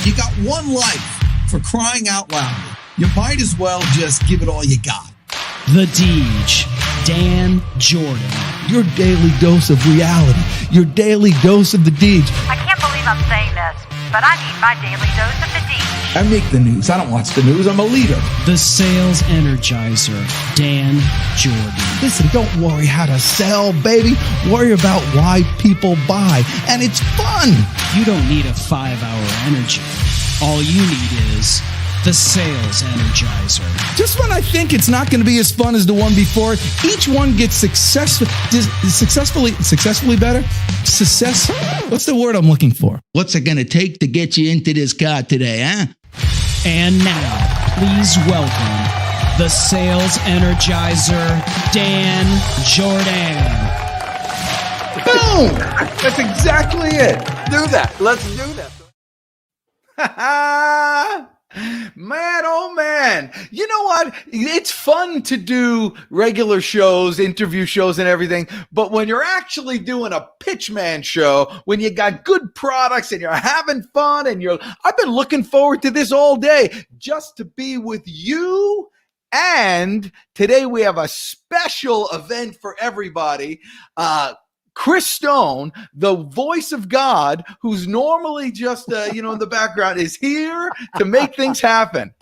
You got one life, for crying out loud. You might as well just give it all you got. The Deej, Dan Jordan. Your daily dose of reality. Your daily dose of the Deej. I can't believe I'm saying this, but I need my daily dose of the Deej. I make the news. I don't watch the news. I'm a leader. The Sales Energizer, Dan Jordan. Listen, don't worry how to sell, baby. Worry about why people buy. And it's fun. You don't need a 5-hour energy. All you need is the Sales Energizer. Just when I think it's not going to be as fun as the one before, each one gets successfully better. Success. What's the word I'm looking for? What's it going to take to get you into this car today, huh? And now, please welcome the Sales Energizer, Dan Jordan. Boom! That's exactly it. Do that. Let's do that. Man, oh man. You know what? It's fun to do regular shows, interview shows and everything, but when you're actually doing a pitchman show, when you got good products and you're having fun and I've been looking forward to this all day just to be with you. And today we have a special event for everybody. Chris Stone, the voice of God, who's normally just, in the background, is here to make things happen.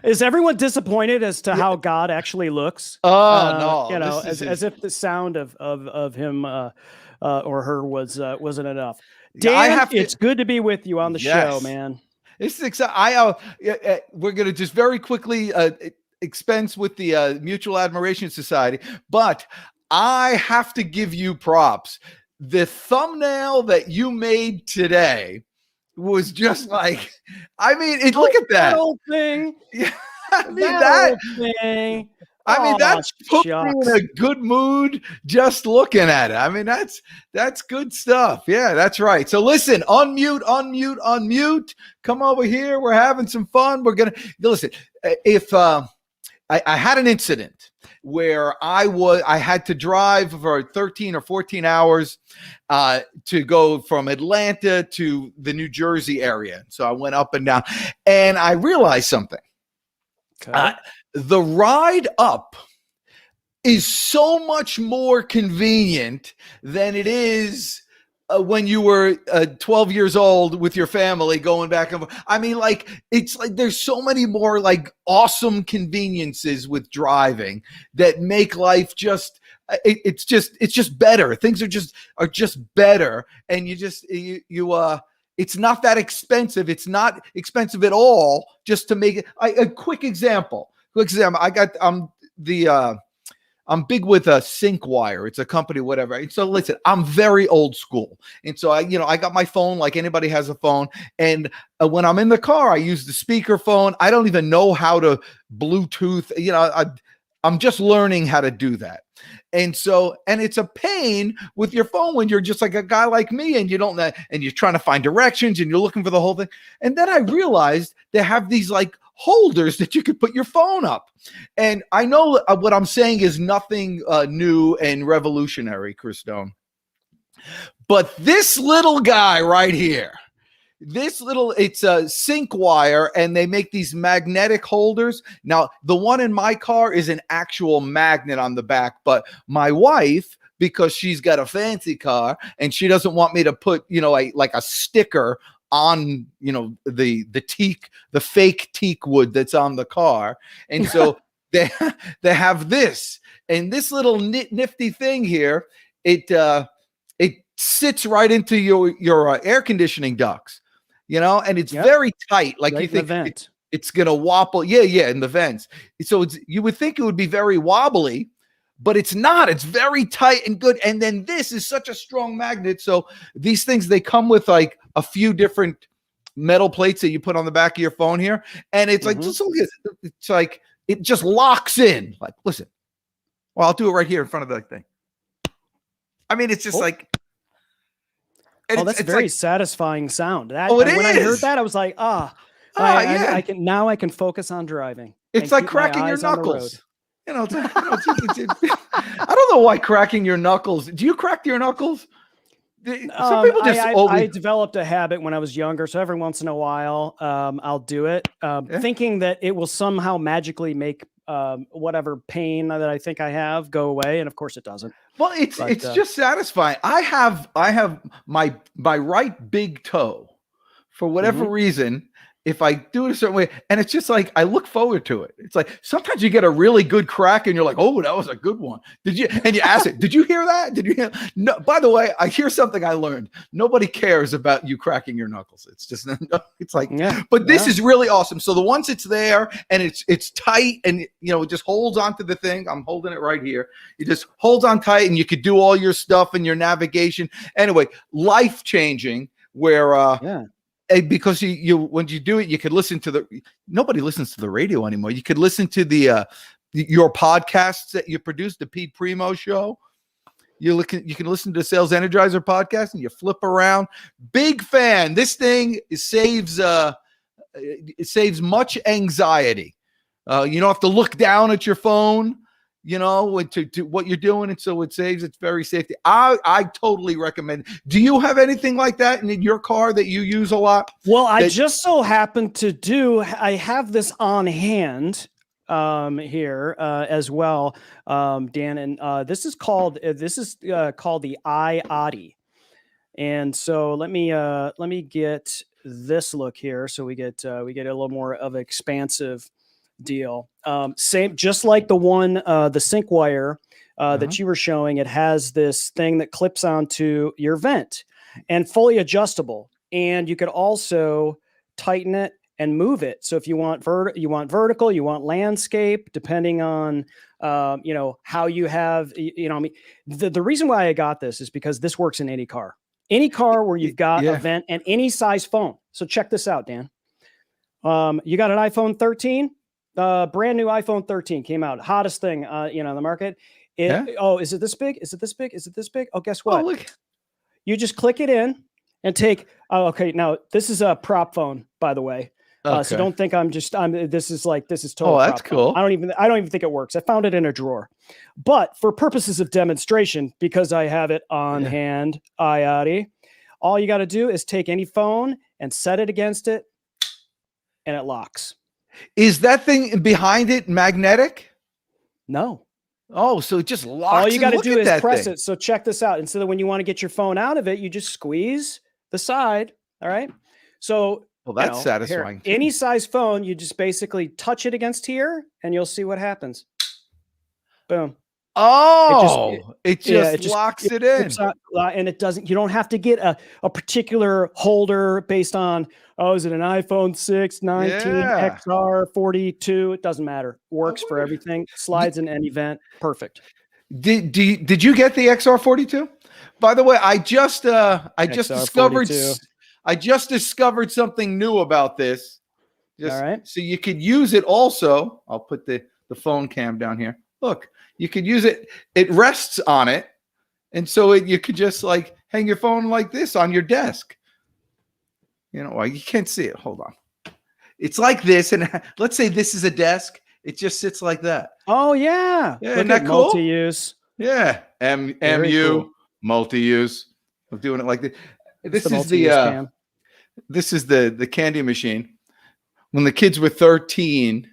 Is everyone disappointed as to how God actually looks? Oh, no. As if the sound of him or her wasn't enough. Dan, it's good to be with you on the show, man. This is exciting. We're going to just very quickly expense with the Mutual Admiration Society, but I have to give you props. The thumbnail that you made today was just like, look at that whole thing. Yeah, Thing. That's put me in a good mood just looking at it. That's good stuff. Yeah, that's right. So listen, unmute. Come over here. We're having some fun. We're going to listen. If I had an incident where I had to drive for 13 or 14 hours to go from Atlanta to the New Jersey area. So I went up and down, and I realized something. Okay. The ride up is so much more convenient than it is when you were 12 years old with your family going back and forth. It's like there's so many more like awesome conveniences with driving that make life just it's just better. Things are just better, and it's not that expensive. It's not expensive at all just to make it. A quick example. I'm big with a SyncWire. It's a company, whatever. And so listen, I'm very old school. And so I got my phone like anybody has a phone. And when I'm in the car, I use the speakerphone. I don't even know how to Bluetooth. I'm just learning how to do that. And it's a pain with your phone when you're just like a guy like me and and you're trying to find directions and you're looking for the whole thing. And then I realized they have these like holders that you could put your phone up. And I know what I'm saying is nothing new and revolutionary, Chris Stone. But this little guy right here, it's a SyncWire, and they make these magnetic holders. Now, the one in my car is an actual magnet on the back, but my wife, because she's got a fancy car and she doesn't want me to put, like a sticker on, the fake teak wood that's on the car. And so they have this, and this little nifty thing here, it sits right into your air conditioning ducts. And it's very tight. Like right, you think it's going to wobble. Yeah. In the vents. So you would think it would be very wobbly, but it's not. It's very tight and good. And then this is such a strong magnet. So these things, they come with like a few different metal plates that you put on the back of your phone here. And it's like, it's like, it just locks in. Like, listen, well, I'll do it right here in front of the thing. It's just like, that's a very satisfying sound. When I heard that, I was like, I can focus on driving. It's like cracking your knuckles. I don't know why cracking your knuckles. Do you crack your knuckles? Some people just I developed a habit when I was younger, so every once in a while, I'll do it, thinking that it will somehow magically make whatever pain that I think I have go away, and of course it doesn't. Well, it's just satisfying. I have my right big toe, for whatever reason. If I do it a certain way, and it's just like I look forward to it. It's like sometimes you get a really good crack, and you're like, "Oh, that was a good one." Did you? And you ask it, "Did you hear that? Did you hear?" No. By the way, I hear something I learned. Nobody cares about you cracking your knuckles. It's just, it's like, but this is really awesome. So the once it's there and it's tight, and it just holds onto the thing. I'm holding it right here. It just holds on tight, and you could do all your stuff and your navigation. Anyway, life changing. Where because you when you do it, you could listen to nobody listens to the radio anymore. You could listen to your podcasts that you produce, the Pete Primo Show. You can listen to the Sales Energizer podcast, and you flip around. Big fan. This thing saves much anxiety. You don't have to look down at your phone, to what you're doing. And so it saves, it's very safety. I totally recommend. Do you have anything like that in your car that you use a lot? Well, I just so happen to I have this on hand here as well, Dan, and this is called the iAudi. And so let me get this look here. So we get a little more of an expansive deal. Same, just like the one, the sync wire that you were showing. It has this thing that clips onto your vent and fully adjustable. And you could also tighten it and move it. So if you want vertical, you want landscape, depending on how you have. The reason why I got this is because this works in any car where you've got a vent and any size phone. So check this out, Dan. You got an iPhone 13. Brand new iPhone 13 came out, hottest thing, on the market. Oh, is it this big? Is it this big? Is it this big? Oh, guess what? Oh, look. You just click it in and take. Oh, okay. Now this is a prop phone, by the way. So don't think this is total. Oh, that's cool. I don't even think it works. I found it in a drawer, but for purposes of demonstration, because I have it on hand, iAudi, all you got to do is take any phone and set it against it, and it locks. Is that thing behind it magnetic? No. Oh, so it just locks. All you got to do is press it. So check this out. And so that when you want to get your phone out of it, you just squeeze the side. All right. So, well, that's satisfying. Here, any size phone, you just basically touch it against here, and you'll see what happens. Boom. Oh, it just locks it in. And it doesn't, you don't have to get a particular holder based on, is it an iPhone 6, 19, XR, 42? It doesn't matter. Works for everything. Slides in any event. Perfect. Did you get the XR42? By the way, I just discovered something new about this. All right. So you could use it also. I'll put the phone cam down here. Look. You could use it. It rests on it. And so you could just like hang your phone like this on your desk. Well, you can't see it. Hold on. It's like this. And let's say this is a desk. It just sits like that. Oh, yeah. Isn't that cool? Multi-use. Yeah. MU, cool. Multi-use. I'm doing it like this. This is the candy machine. When the kids were 13.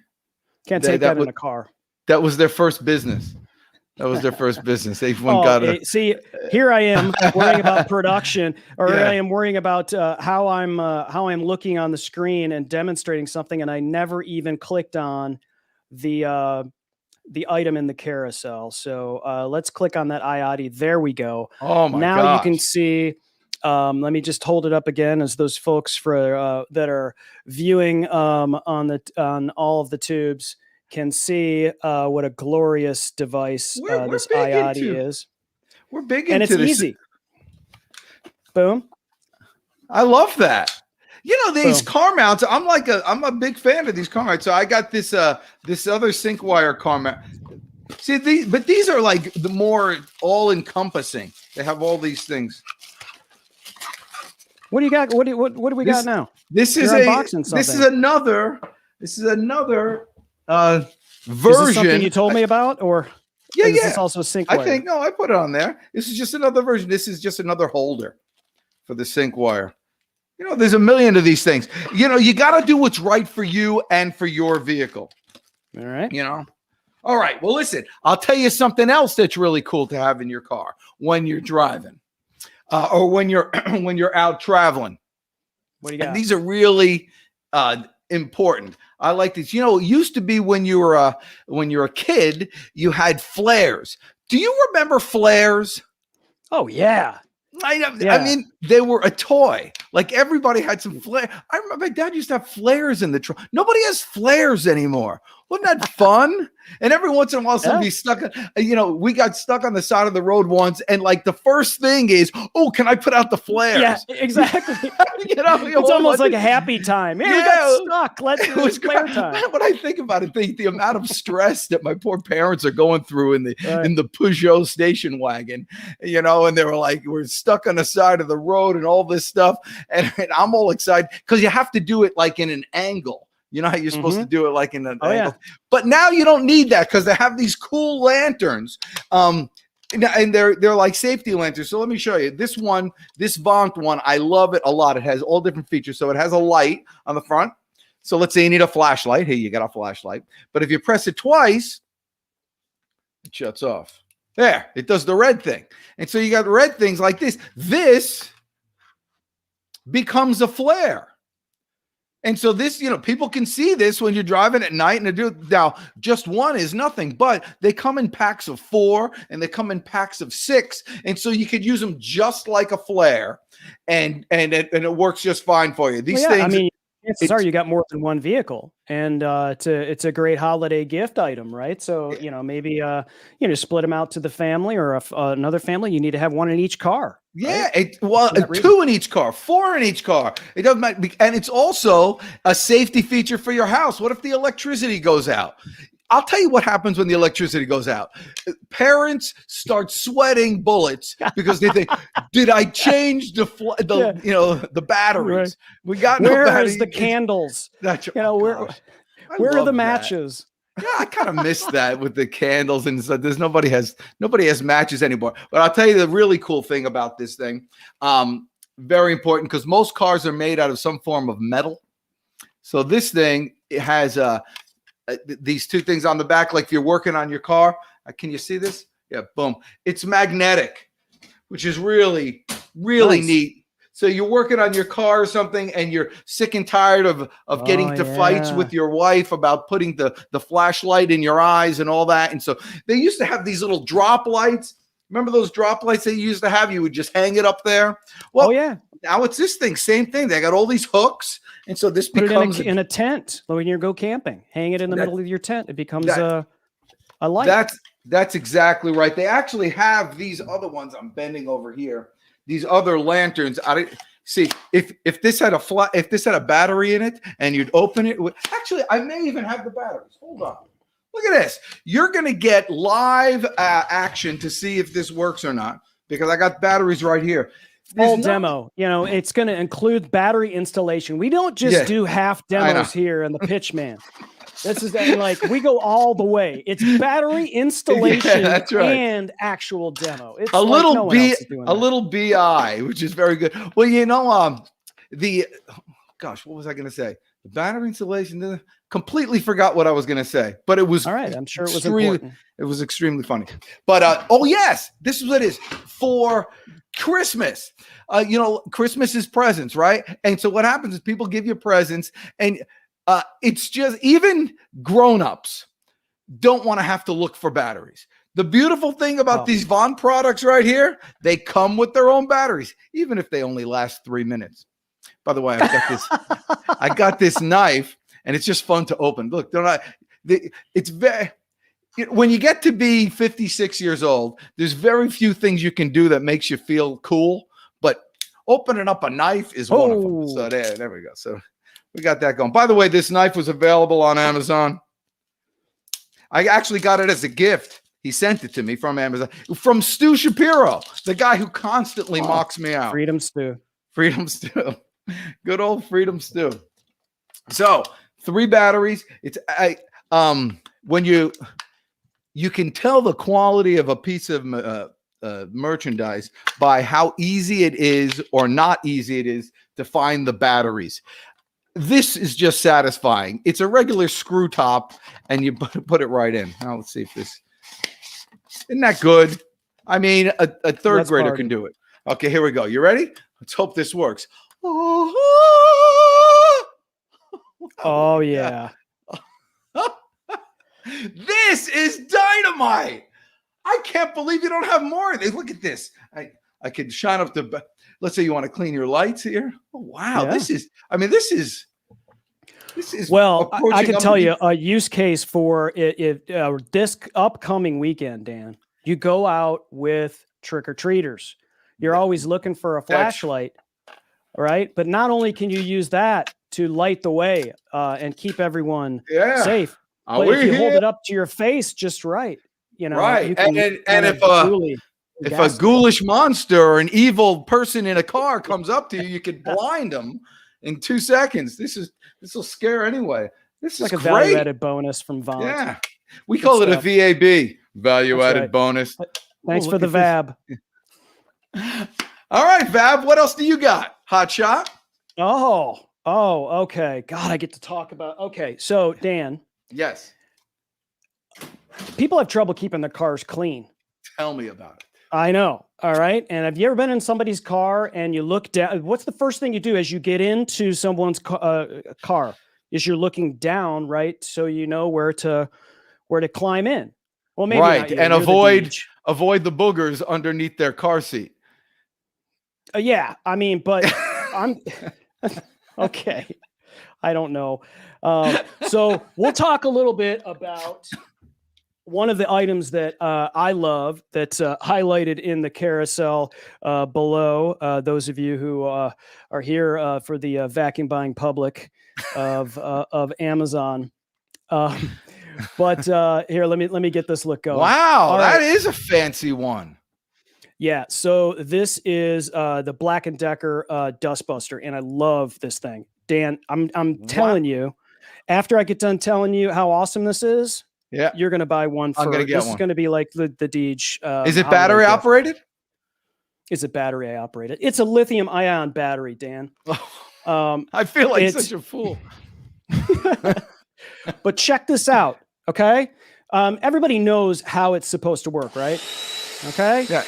Can't take that in a car. That was their first business. Everyone got it. See, here I am worrying about production, or I am worrying about how I'm looking on the screen and demonstrating something, and I never even clicked on the item in the carousel. So let's click on that iAudi. There we go. Oh my! Now you can see. Let me just hold it up again, as those folks that are viewing on all of the tubes can see what a glorious device this iAudi is. We're big into and it's this. Easy. Boom. I love that. These car mounts. I'm a big fan of these car mounts. So I got this other sync wire car mount. See, these are like the more all encompassing. They have all these things. What do you got? What do we got now? This is another version. Is this something you told me about, or Is yeah. this also a sync I wire? think no, I put it on there. This is just another version. This is just another holder for the sync wire. You know, there's a million of these things. You know, you got to do what's right for you and for your vehicle. All right. You know. All right. Well, listen, I'll tell you something else that's really cool to have in your car when you're driving, or when you're when you're out traveling. What do you got? And these are really important. I like this. You know, it used to be when you were a kid, you had flares. Do you remember flares? Oh yeah. I mean, they were a toy. Like everybody had some flare. I remember my dad used to have flares in the trunk. Nobody has flares anymore. Wasn't that fun? And every once in a while, somebody stuck. You know, we got stuck on the side of the road once, and like the first thing is, "Oh, can I put out the flares?" Yeah, exactly. You know, it's almost like a happy time. Hey, we got stuck. Let's do it flare time. When I think about it, the amount of stress that my poor parents are going through in the Peugeot station wagon, you know, and they were like, "We're stuck on the side of the road," and all this stuff, and I'm all excited because you have to do it like in an angle. You know how you're supposed to do it like in an angle. Yeah. But now you don't need that because they have these cool lanterns. And they're like safety lanterns. So let me show you. This Vaunt one, I love it a lot. It has all different features. So it has a light on the front. So let's say you need a flashlight. Hey, you got a flashlight. But if you press it twice, it shuts off. There, it does the red thing. And so you got red things like this. This becomes a flare. And so this, you know, people can see this when you're driving at night, and now just one is nothing, but they come in packs of 4 and they come in packs of 6. And so you could use them just like a flare, and it works just fine for you. These things, I mean, sorry, you got more than one vehicle, and it's a great holiday gift item, right? So, you know, maybe, you know, split them out to the family, or another family, you need to have one in each car. Yeah, right? 2 in each car, 4 in each car. It doesn't matter. And it's also a safety feature for your house. What if the electricity goes out? I'll tell you what happens when the electricity goes out. Parents start sweating bullets because they think, "Did I change the batteries? Right. We got where no batteries. Is the candles? That's, you know, where are the matches?" Yeah, I kind of miss that with the candles, and so there's nobody has matches anymore. But I'll tell you the really cool thing about this thing, very important, because most cars are made out of some form of metal. So this thing, it has these 2 things on the back. Like if you're working on your car, can you see this? Yeah, boom. It's magnetic, which is really, really neat. So you're working on your car or something, and you're sick and tired of getting to fights with your wife about putting the flashlight in your eyes and all that. And so they used to have these little drop lights. Remember those drop lights they used to have? You would just hang it up there. Well, now it's this thing, same thing. They got all these hooks. And so this becomes in a tent when you go camping. Hang it in the middle of your tent. It becomes a light. That's exactly right. They actually have these other ones. I'm bending over here. These other lanterns. I see if this had a battery in it, and you'd open it. Actually, I may even have the batteries. Hold on. Look at this. You're going to get live action to see if this works or not, because I got batteries right here. Full demo. You know, it's going to include battery installation. We don't just do half demos here in the Pitchman. This is like, we go all the way. It's battery installation and actual demo. It's a little BI, which is very good. Well, you know, what was I going to say? The battery installation. Completely forgot what I was going to say, but it was all right. I'm sure it was important. It was extremely funny. But oh yes, this is what it is for Christmas. You know, Christmas is presents, right? And so what happens is people give you presents, and it's just, even grown-ups don't want to have to look for batteries. The beautiful thing about these Vaughn products right here, they come with their own batteries, even if they only last 3 minutes. By the way, I got this knife, and it's just fun to open. Look, it's very, when you get to be 56 years old, there's very few things you can do that makes you feel cool, but opening up a knife is one of them. So there we go. So we got that going. By the way, this knife was available on Amazon. I actually got it as a gift. He sent it to me from Amazon, from Stu Shapiro, the guy who constantly mocks me out. Freedom Stu. Good old Freedom Stu. So 3 batteries. It's when you you can tell the quality of a piece of merchandise by how easy it is or not easy it is to find the batteries. This is just satisfying. It's a regular screw top, and you put it right in. Now let's see if this isn't that good. I mean, a third grader can do it. Okay, here we go. You ready? Let's hope this works. Oh yeah. This is dynamite. I can't believe you don't have more of this. Look at this. I could shine up the. Let's say you want to clean your lights here. Oh wow, Yeah. this is. This is. Well, I approaching can tell you a use case for it. This upcoming weekend, Dan, you go out with trick or treaters. You're always looking for a flashlight, right? But not only can you use that to light the way and keep everyone safe, but if you hold it up to your face just right, you know, right, you can and if a ghoulish monster or an evil person in a car comes up to you, you can blind them in 2 seconds. This will scare anyway. This is like a great. value-added bonus from Vaunt. Yeah, we call it a VAB, value-added right. bonus. Thanks for the VAB. All right, Vab, what else do you got? Hot shot? Oh, okay. God, I get to talk about. Okay, so Dan, Yes. people have trouble keeping their cars clean. Tell me about it. I know. All right. And have you ever been in somebody's car and you look down? What's the first thing you do as you get into someone's car? Is you're looking down, right? So you know where to climb in. Well, maybe right, not you, and you're the avoid the boogers underneath their car seat. yeah, I mean, but I'm okay. I don't know. So we'll talk a little bit about one of the items that I love that's highlighted in the carousel below. Those of you who are here for the vacuum buying public of Amazon. But here, let me get this look going. Wow, All that right. is a fancy one. Yeah, so this is the Black & Decker Dustbuster, and I love this thing. Dan, I'm telling you, after I get done telling you how awesome this is, Yeah, you're going to buy one I'm for gonna get this one. is going to be like the Deej. is it holiday battery gift. operated? Is it battery operated? It's a lithium ion battery, Dan. I feel like it's- such a fool. But check this out, okay? Everybody knows how it's supposed to work, right? Okay? Yeah,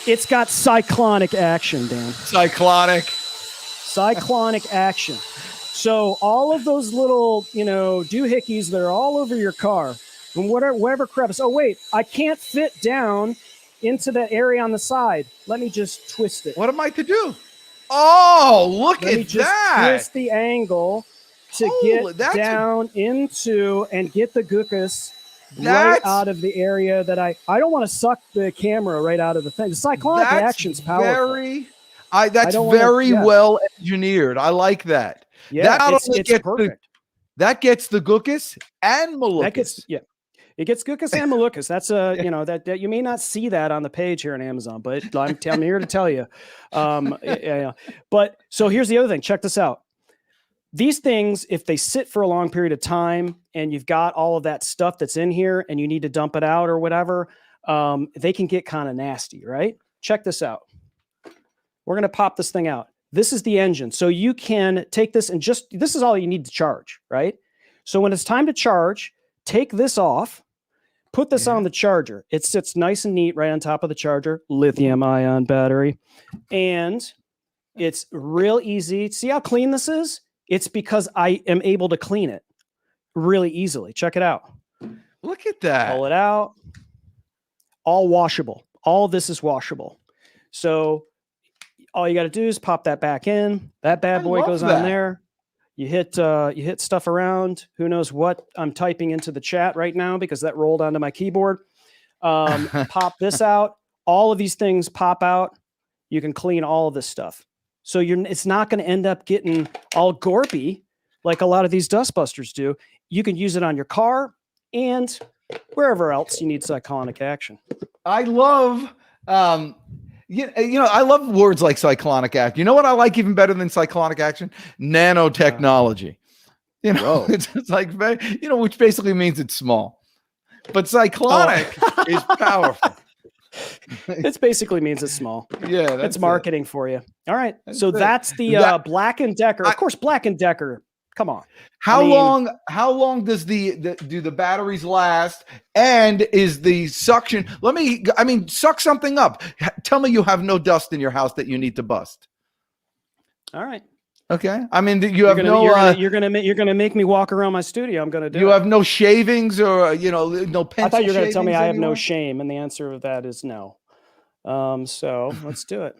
It's got cyclonic action, Dan. cyclonic. Cyclonic action. So all of those little, doohickeys that are all over your car, and whatever crevice. Oh, wait, I can't fit down into that area on the side. Let me just twist it. What am I to do? Oh, look Let me at just that! twist the angle to Holy, get that's down into and get the gookus right That's- out of the area that I don't want to suck the camera right out of the thing. The cyclonic action's powerful. That's don't wanna- very yeah. well engineered. I like that. Yeah, that not it's only gets perfect. That gets the gookus and malukas. That gets it gets gookus and malukas. That's that you may not see that on the page here on Amazon, but I'm here to tell you. Yeah. But so here's the other thing. Check this out. These things, if they sit for a long period of time and you've got all of that stuff that's in here and you need to dump it out or whatever, they can get kind of nasty, right? Check this out. We're going to pop this thing out. This is the engine. So you can take this and this is all you need to charge, right? So when it's time to charge, take this off, put this on the charger. It sits nice and neat right on top of the charger, lithium ion battery. And it's real easy. See how clean this is? It's because I am able to clean it really easily. Check it out. Look at that. Pull it out. All washable. All of this is washable. So all you got to do is pop that back in. That bad boy love goes that. on there. You hit stuff around. Who knows what I'm typing into the chat right now because that rolled onto my keyboard. Pop this out. All of these things pop out. You can clean all of this stuff. So it's not going to end up getting all gorpy like a lot of these dustbusters do. You can use it on your car and wherever else you need cyclonic action. I love, I love words like cyclonic action. You know what I like even better than cyclonic action? Nanotechnology. It's like, which basically means it's small. but cyclonic is powerful. It basically means it's small. Yeah, That's marketing for you. All right. So it. that's the Black & Decker. Of course, Black & Decker. Come on. How long does do the batteries last? And is the suction? Suck something up. Tell me you have no dust in your house that you need to bust. All right. Okay. I mean, you're gonna make me walk around my studio. I'm gonna do. You have no shavings or no pencil. I thought you were gonna tell me I have anymore? no shame, and the answer of that is no. So let's do it.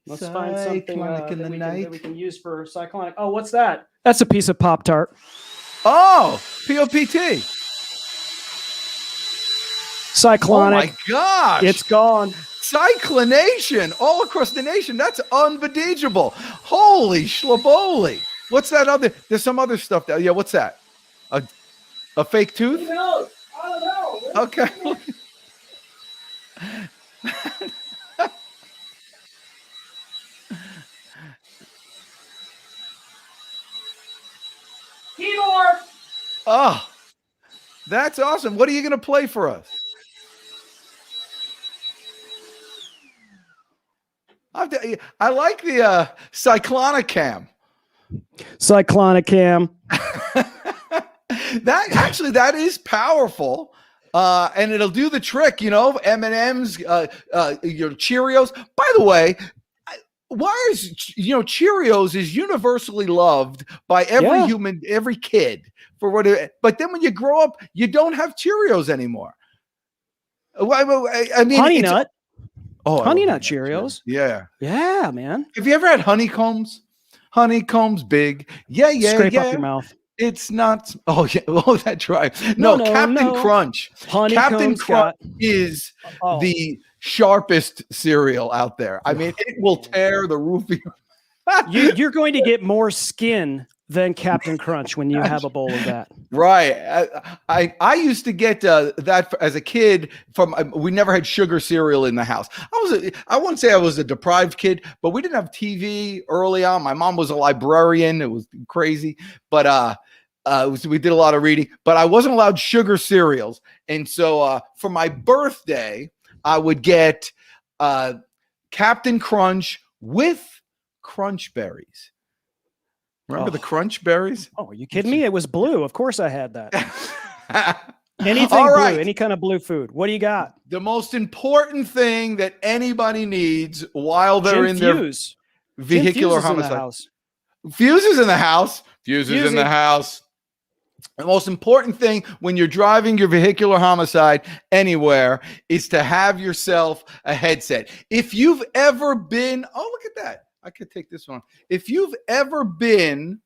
Let's find something that we can use for cyclonic. Oh, what's that? That's a piece of Pop-Tart. Oh, POPT. Cyclonic. Oh my gosh. It's gone. Cyclonation all across the nation. That's unbelievable. Holy schlaboli. What's that other? There's some other stuff there. Yeah, what's that? A fake tooth? Who knows? I don't know. Okay. Keyboard. Oh, that's awesome. What are you going to play for us? I like the cyclonic cam. Cyclonic cam. that is powerful. And it'll do the trick, M&Ms, your Cheerios. By the way, why is Cheerios is universally loved by every human, every kid for what it, but then when you grow up, you don't have Cheerios anymore. I mean, Honey Nut. Oh, Honey Nut Cheerios. Yeah. Yeah, man. Have you ever had honeycombs? Honeycombs big. Yeah. Scrape up your mouth. It's not. Oh, yeah. Oh, that's right. No, Captain Crunch. Captain Crunch is the sharpest cereal out there. I mean, it will tear the roof of your. You're going to get more skin than Captain Crunch when you have a bowl of that. Right. I used to get that as a kid we never had sugar cereal in the house. I wouldn't say I was a deprived kid, but we didn't have TV early on. My mom was a librarian. It was crazy, but we did a lot of reading, but I wasn't allowed sugar cereals. And so for my birthday, I would get Captain Crunch with Crunch Berries. Remember the Crunch Berries? Oh, are you kidding me? It was blue. Of course I had that. Anything blue, any kind of blue food. What do you got? The most important thing that anybody needs while they're in their vehicular homicide. Fuse is in the house. Fuse is in the house. The most important thing when you're driving your vehicular homicide anywhere is to have yourself a headset. If you've ever been, look at that. I could take this one. If you've ever been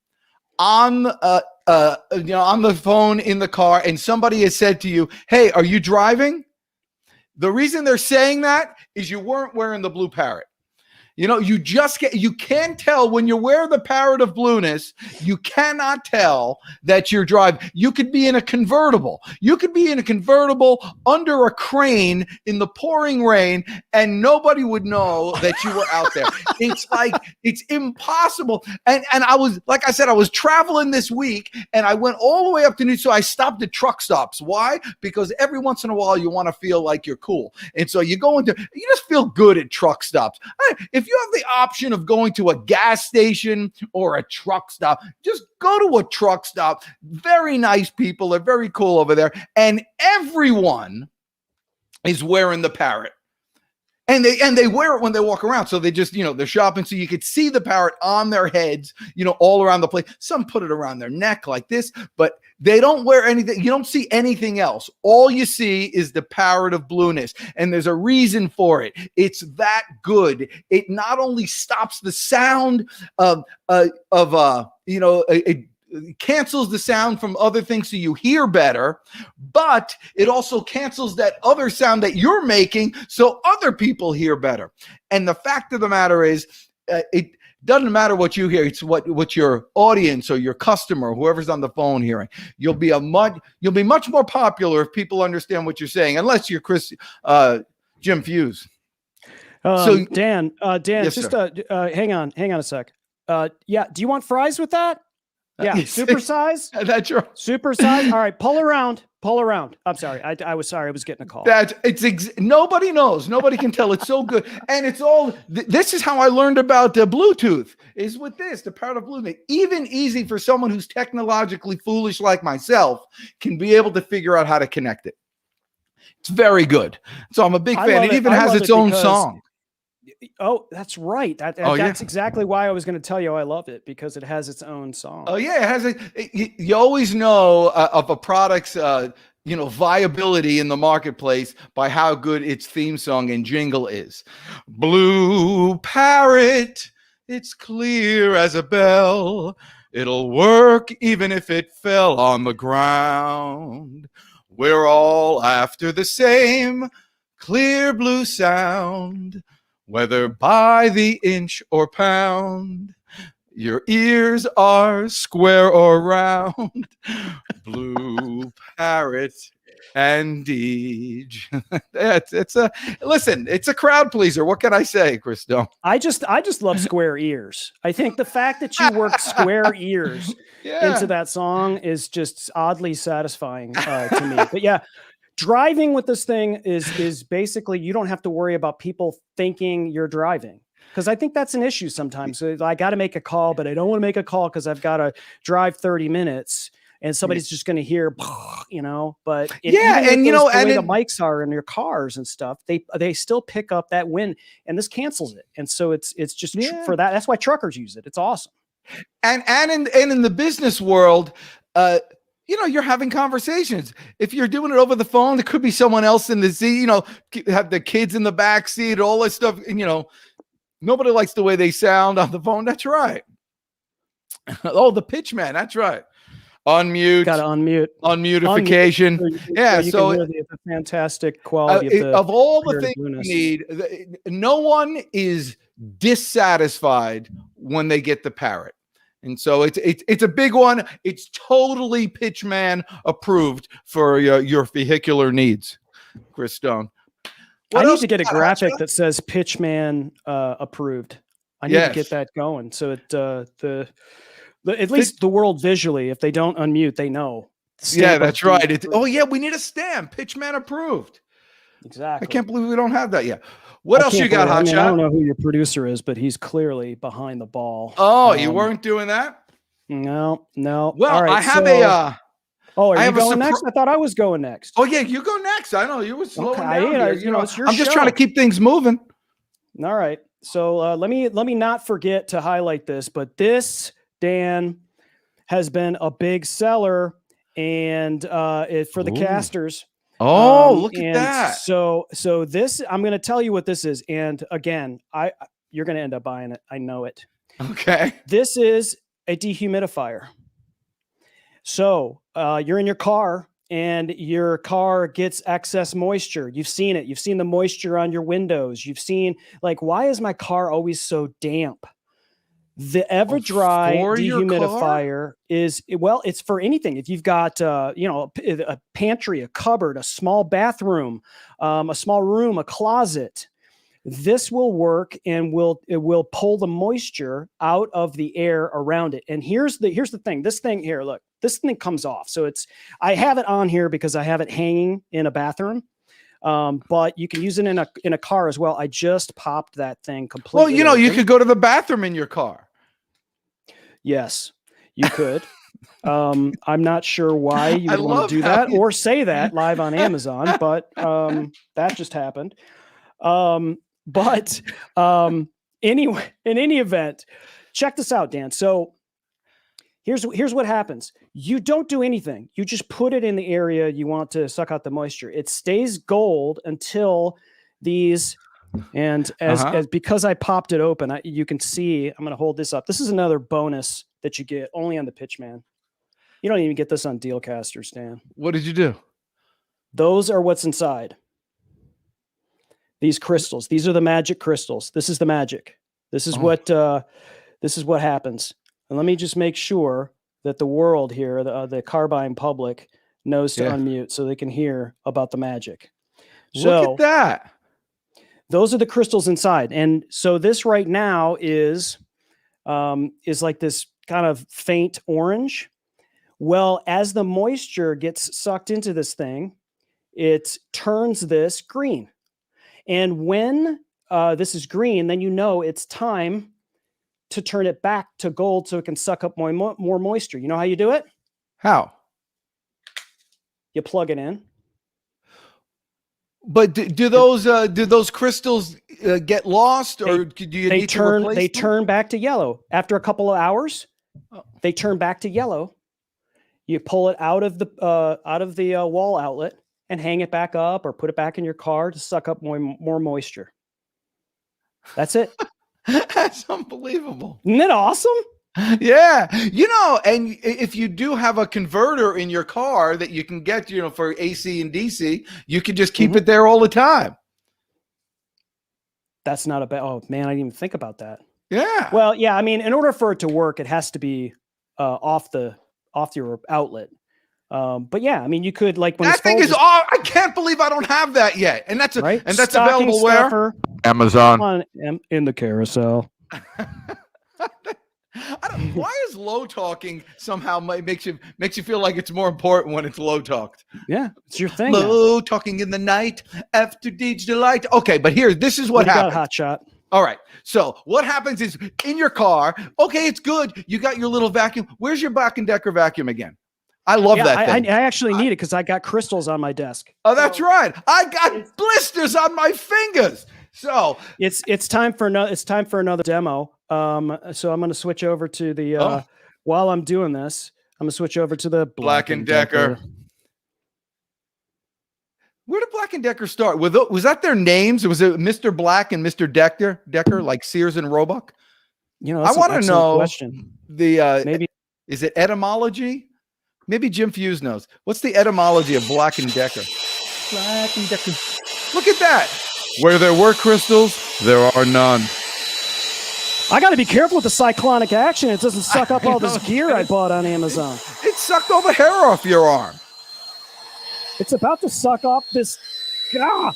on on the phone in the car and somebody has said to you, "Hey, are you driving?" The reason they're saying that is you weren't wearing the blue Parrot. You can't tell when you wear the Parrot of Blueness, you cannot tell that you're driving. You could be in a convertible. You could be in a convertible under a crane in the pouring rain, and nobody would know that you were out there. It's impossible. And I was, like I said, I was traveling this week, and I went all the way up to New. So I stopped at truck stops. Why? Because every once in a while you want to feel like you're cool, and so you just feel good at truck stops. If you have the option of going to a gas station or a truck stop, just go to a truck stop. Very nice people. They're very cool over there. And everyone is wearing the Parrot. And they wear it when they walk around. So they just, they're shopping. So you could see the Parrot on their heads, all around the place. Some put it around their neck like this, but they don't wear anything. You don't see anything else. All you see is the Parrot of Blueness. And there's a reason for it. It's that good. It not only stops the sound it cancels the sound from other things so you hear better, but it also cancels that other sound that you're making so other people hear better. And the fact of the matter is, it doesn't matter what you hear. It's what your audience or your customer, whoever's on the phone hearing. You'll be much more popular if people understand what you're saying, unless you're Jim Fuse. Dan, yes, just hang on a sec. Do you want fries with that? Yeah, supersize. That's right. Supersize. All right, pull around. Pull around. I'm sorry. I was sorry. I was getting a call. Nobody knows. Nobody can tell. It's so good, and it's all. This is how I learned about Bluetooth. Is with this, the Parrot of Blueness. Even easy for someone who's technologically foolish like myself can be able to figure out how to connect it. It's very good. So I'm a big fan. It even has its own song. Oh, that's right. That's exactly why I was going to tell you I love it, because it has its own song. Oh yeah, it has you always know of a product's viability in the marketplace by how good its theme song and jingle is. Blue Parrot, it's clear as a bell. It'll work even if it fell on the ground. We're all after the same clear blue sound, whether by the inch or pound. Your ears are square or round. Blue Parrot and Deej. It's a crowd pleaser. What can I say, Christo? I just love square ears. I think the fact that you worked square ears into that song is just oddly satisfying to me. But yeah, driving with this thing is basically, you don't have to worry about people thinking you're driving. Because I think that's an issue sometimes. So I got to make a call, but I don't want to make a call because I've got to drive 30 minutes and somebody's just going to hear, but and the way the mics are in your cars and stuff, they still pick up that wind, and this cancels it. And so it's just for that. That's why truckers use it. It's awesome. And in the business world, you're having conversations. If you're doing it over the phone, there could be someone else in the seat, have the kids in the back seat, all this stuff. And, nobody likes the way they sound on the phone. That's right. Oh, the pitch man. That's right. Unmute. Got to unmute. Unmutification. So the fantastic quality of all the things you need. No one is dissatisfied when they get the Parrot. And so it's a big one. It's totally Pitchman approved for your vehicular needs, Chris Stone. I need to get a graphic that says Pitchman approved. I need to get that going. So at least the world visually, if they don't unmute, they know. Yeah, that's right. We need a stamp. Pitchman approved. Exactly. I can't believe we don't have that yet. What else you got, Hotshot? I don't know who your producer is, but he's clearly behind the ball. Oh, you weren't doing that? No. Well, all right, I have are you going next? I thought I was going next. Oh yeah, you go next. I know you were slowing down here. It's your I'm just trying to keep things moving. All right. So let me not forget to highlight this, but this, Dan, has been a big seller and for the casters. Oh, look at that. So this, I'm going to tell you what this is. And again, you're going to end up buying it. I know it. Okay. This is a dehumidifier. So you're in your car and your car gets excess moisture. You've seen it. You've seen the moisture on your windows. You've seen, why is my car always so damp? The Everdrive dehumidifier it's for anything. If you've got, a pantry, a cupboard, a small bathroom, a small room, a closet, this will work and it will pull the moisture out of the air around it. And here's the thing. This thing here, look, this thing comes off. So I have it on here because I have it hanging in a bathroom. But you can use it in a car as well. I just popped that thing completely. Well, you could go to the bathroom in your car. Yes, you could. I'm not sure why you would want to do that or say that live on Amazon, but that just happened. Anyway, in any event, check this out, Dan. So here's what happens. You don't do anything. You just put it in the area you want to suck out the moisture. It stays gold until these, and as because I popped it open, you can see, I'm going to hold this up. This is another bonus that you get only on the Pitchman. You don't even get this on Dealcasters, Dan. What did you do? Those are what's inside. These crystals. These are the magic crystals. This is the magic. This is what happens. And let me just make sure that the world here, the carbine public, knows to unmute so they can hear about the magic. Look at that. Those are the crystals inside. And so this right now is like this kind of faint orange. Well, as the moisture gets sucked into this thing, it turns this green. And when this is green, then you know it's time to turn it back to gold so it can suck up more moisture. You know how you do it? How? You plug it in. But do those crystals get lost, or do you need to replace They them? turn back to yellow after a couple of hours. They turn back to yellow. You pull it out of the wall outlet and hang it back up, or put it back in your car to suck up more moisture. That's it. That's unbelievable. Isn't it awesome? Yeah. And if you do have a converter in your car that you can get, for AC and DC, you can just keep it there all the time. That's not a bad. Oh man, I didn't even think about that. Yeah. Well, yeah. I mean, in order for it to work, it has to be off your outlet. But yeah, I mean, you could, like, when that thing is. I can't believe I don't have that yet. And that's right. And that's Stocking available stuffer where? Amazon. in the carousel. Why is low talking somehow makes you feel like it's more important when it's low talked? Yeah, it's your thing. Low talking in the night after Deej delight. Okay, but this is what happens. Hot shot. All right. So what happens is, in your car, okay, it's good. You got your little vacuum. Where's your Black & Decker vacuum again? I love that thing. I actually need it because I got crystals on my desk. Oh, that's right. I got blisters on my fingers. So it's time for another demo. So I'm going to switch over to the while I'm doing this, I'm going to switch over to the Black & Decker. Where did Black & Decker start? Was that their names? Was it Mr. Black and Mr. Decker, like Sears and Roebuck? I want to know question. Maybe is it etymology? Maybe Jim Fuse knows. What's the etymology of Black & Decker? Black & Decker. Look at that. Where there were crystals, there are none. I got to be careful with the cyclonic action. It doesn't suck up all this gear I bought on Amazon. It sucked all the hair off your arm. It's about to suck off this. I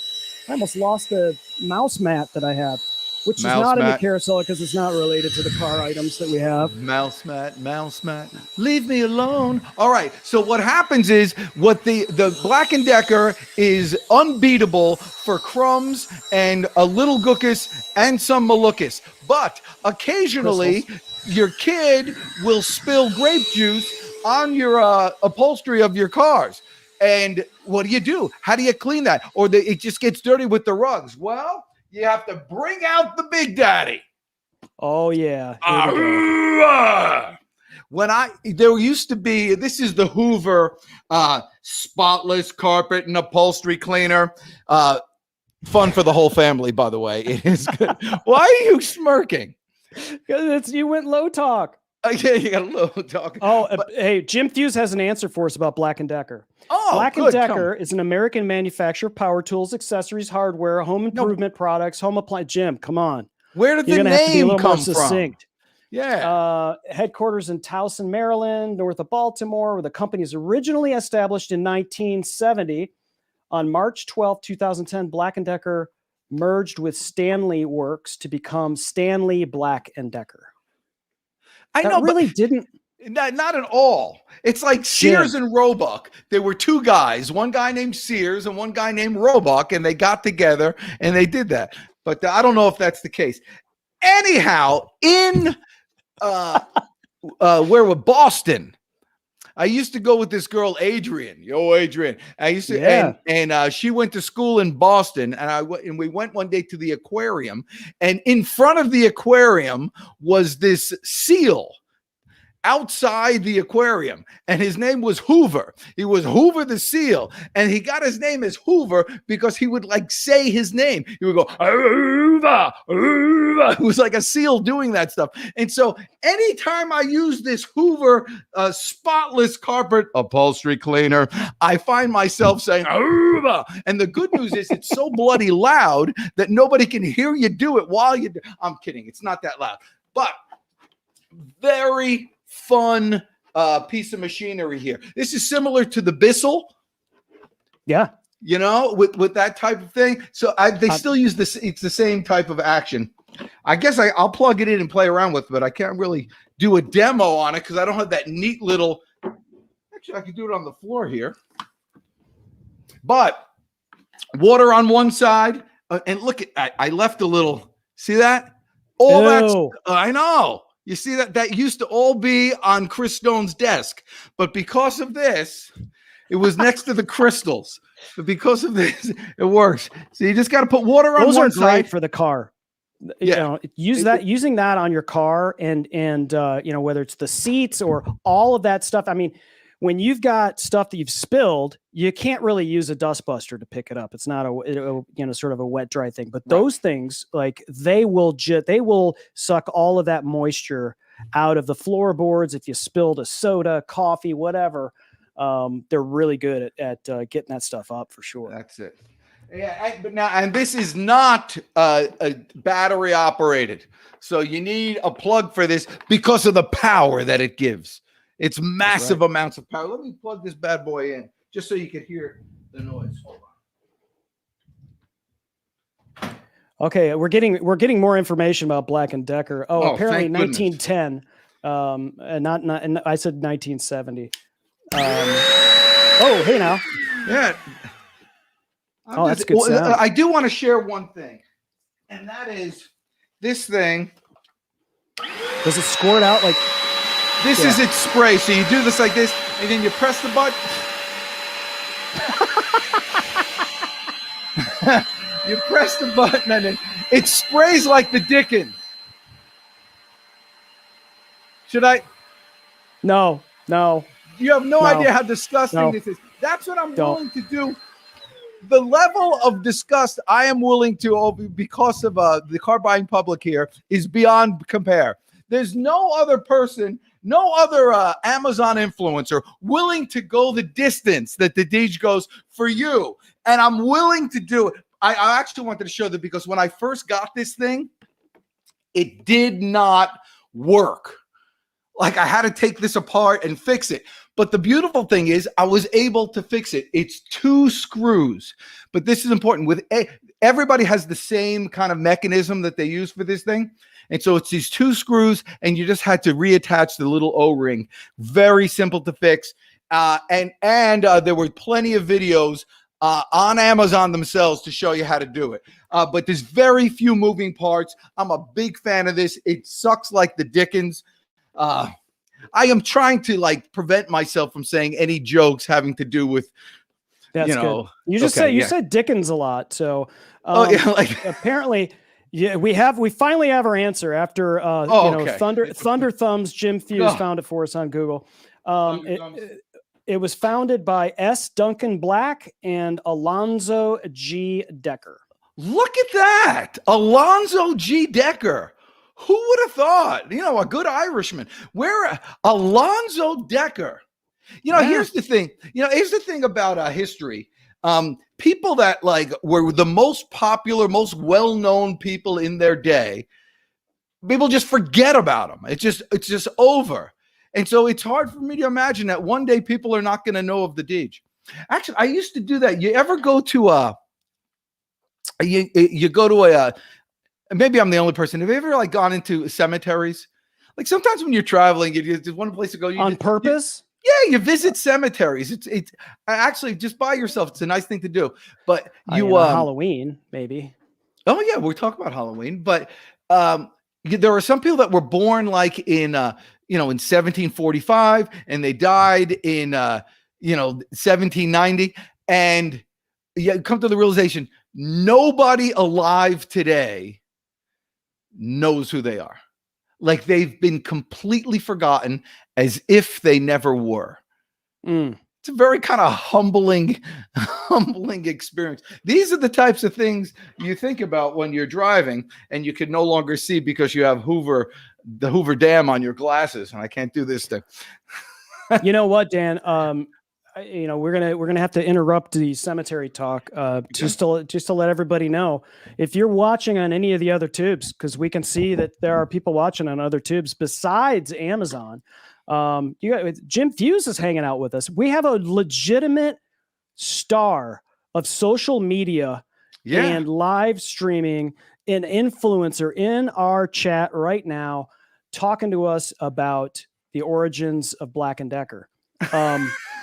almost lost the mouse mat that I have, which is not in the carousel because it's not related to the car items that we have. Mouse mat. Leave me alone. All right. So what happens is, what the Black & Decker is unbeatable for crumbs and a little gookus and some malukas. But occasionally your kid will spill grape juice on your upholstery of your cars. And what do? How do you clean that? Or it just gets dirty with the rugs. Well, you have to bring out the Big Daddy. Oh, yeah. There used to be, this is the Hoover spotless carpet and upholstery cleaner. Fun for the whole family, by the way. It is good. Why are you smirking? Because you went low talk. Yeah, you got a low talk. Hey, Jim Fuse has an answer for us about Black & Decker. Black & Good. Decker is an American manufacturer of power tools, accessories, hardware, home improvement products, home appliance. Jim, come on. Where did the name come from? Yeah. Headquarters in Towson, Maryland, north of Baltimore, where the company is originally established in 1970. On March 12, 2010, Black & Decker merged with Stanley Works to become Stanley Black & Decker. Didn't. Not at all. It's like Sears and Roebuck. There were two guys, one guy named Sears and one guy named Roebuck, and they got together and they did that. But I don't know if that's the case. Anyhow, in Boston, I used to go with this girl, Adrian. Yo, Adrian. I used to, and she went to school in Boston, and we went one day to the aquarium, and in front of the aquarium was this seal outside the aquarium, and his name was Hoover. He was Hoover the seal, and he got his name as Hoover because he would say his name. He would go Hoover, Hoover. It was like a seal doing that stuff. And so anytime I use this Hoover spotless carpet upholstery cleaner, I find myself saying Hoover. And the good news is it's so bloody loud that nobody can hear you do it while you do. I'm kidding. It's not that loud, but very fun piece of machinery here. This is similar to the Bissell. Yeah. With that type of thing. So they still use this. It's the same type of action. I guess I'll plug it in and play around with it, but I can't really do a demo on it because I don't have that neat little. Actually, I could do it on the floor here. But water on one side, and look at I left a little. See that? All that. I know. You see that used to all be on Chris Stone's desk, but because of this, it was next to the crystals. But because of this, it works. So you just got to put water on Those one are great side for the car. Yeah. Using that on your car and whether it's the seats or all of that stuff. I mean, when you've got stuff that you've spilled, you can't really use a dust buster to pick it up. It's not sort of a wet dry thing, but those things, like they will suck all of that moisture out of the floorboards. If you spilled a soda, coffee, whatever, they're really good at getting that stuff up for sure. That's it. Yeah, and this is not a battery operated, so you need a plug for this because of the power that it gives. It's massive amounts of power. Let me plug this bad boy in just so you can hear the noise. Hold on. Okay, we're getting more information about Black & Decker. Oh, apparently 1910. And I said 1970. Oh, hey now. Yeah. That's good sound. I do want to share one thing, and that is this thing. Does it squirt out like? This is its spray. So you do this like this, and then you press the button. You press the button, and it sprays like the Dickens. Should I? No. You have no idea how disgusting this is. That's what I'm willing to do. The level of disgust I am willing to, because of the car buying public here, is beyond compare. There's no other person, no other Amazon influencer willing to go the distance that the Deej goes for you. And I'm willing to do it. I actually wanted to show that because when I first got this thing, it did not work. Like I had to take this apart and fix it. But the beautiful thing is I was able to fix it. It's 2 screws. But this is important. Everybody has the same kind of mechanism that they use for this thing. And so it's these 2 screws, and you just had to reattach the little O-ring. Very simple to fix. And there were plenty of videos on Amazon themselves to show you how to do it. But there's very few moving parts. I'm a big fan of this. It sucks like the Dickens. I am trying to prevent myself from saying any jokes having to do with, That's good. You just said Dickens a lot. So apparently we finally have our answer after Thunder Thumbs Jim Fuse found it for us on Google. It was founded by S. Duncan Black and Alonzo G. Decker. Look at that. Alonzo G. Decker. Who would have thought? A good Irishman. Where Alonzo Decker? Here's the thing. Here's the thing about history. People that were the most popular, most well-known people in their day, people just forget about them. It's just over. And so it's hard for me to imagine that one day people are not going to know of the Deej. Actually, I used to do that. You ever go to you go to a maybe I'm the only person. Have you ever gone into cemeteries? Sometimes when you're traveling, there's one place to go. On purpose? Yeah, you visit cemeteries. It's actually just by yourself. It's a nice thing to do. But Halloween, maybe. Oh yeah, we're talking about Halloween. But there are some people that were born in 1745 and they died in 1790, and you come to the realization nobody alive today knows who they are. They've been completely forgotten as if they never were. It's a very kind of humbling experience. These are the types of things you think about when you're driving and you can no longer see because you have the Hoover Dam on your glasses. And I can't do this thing. You know what, Dan? We're gonna have to interrupt the cemetery talk just to let everybody know, if you're watching on any of the other tubes, because we can see that there are people watching on other tubes besides Amazon. Jim Fuse is hanging out with us. We have a legitimate star of social media and live streaming an influencer in our chat right now talking to us about the origins of Black & Decker.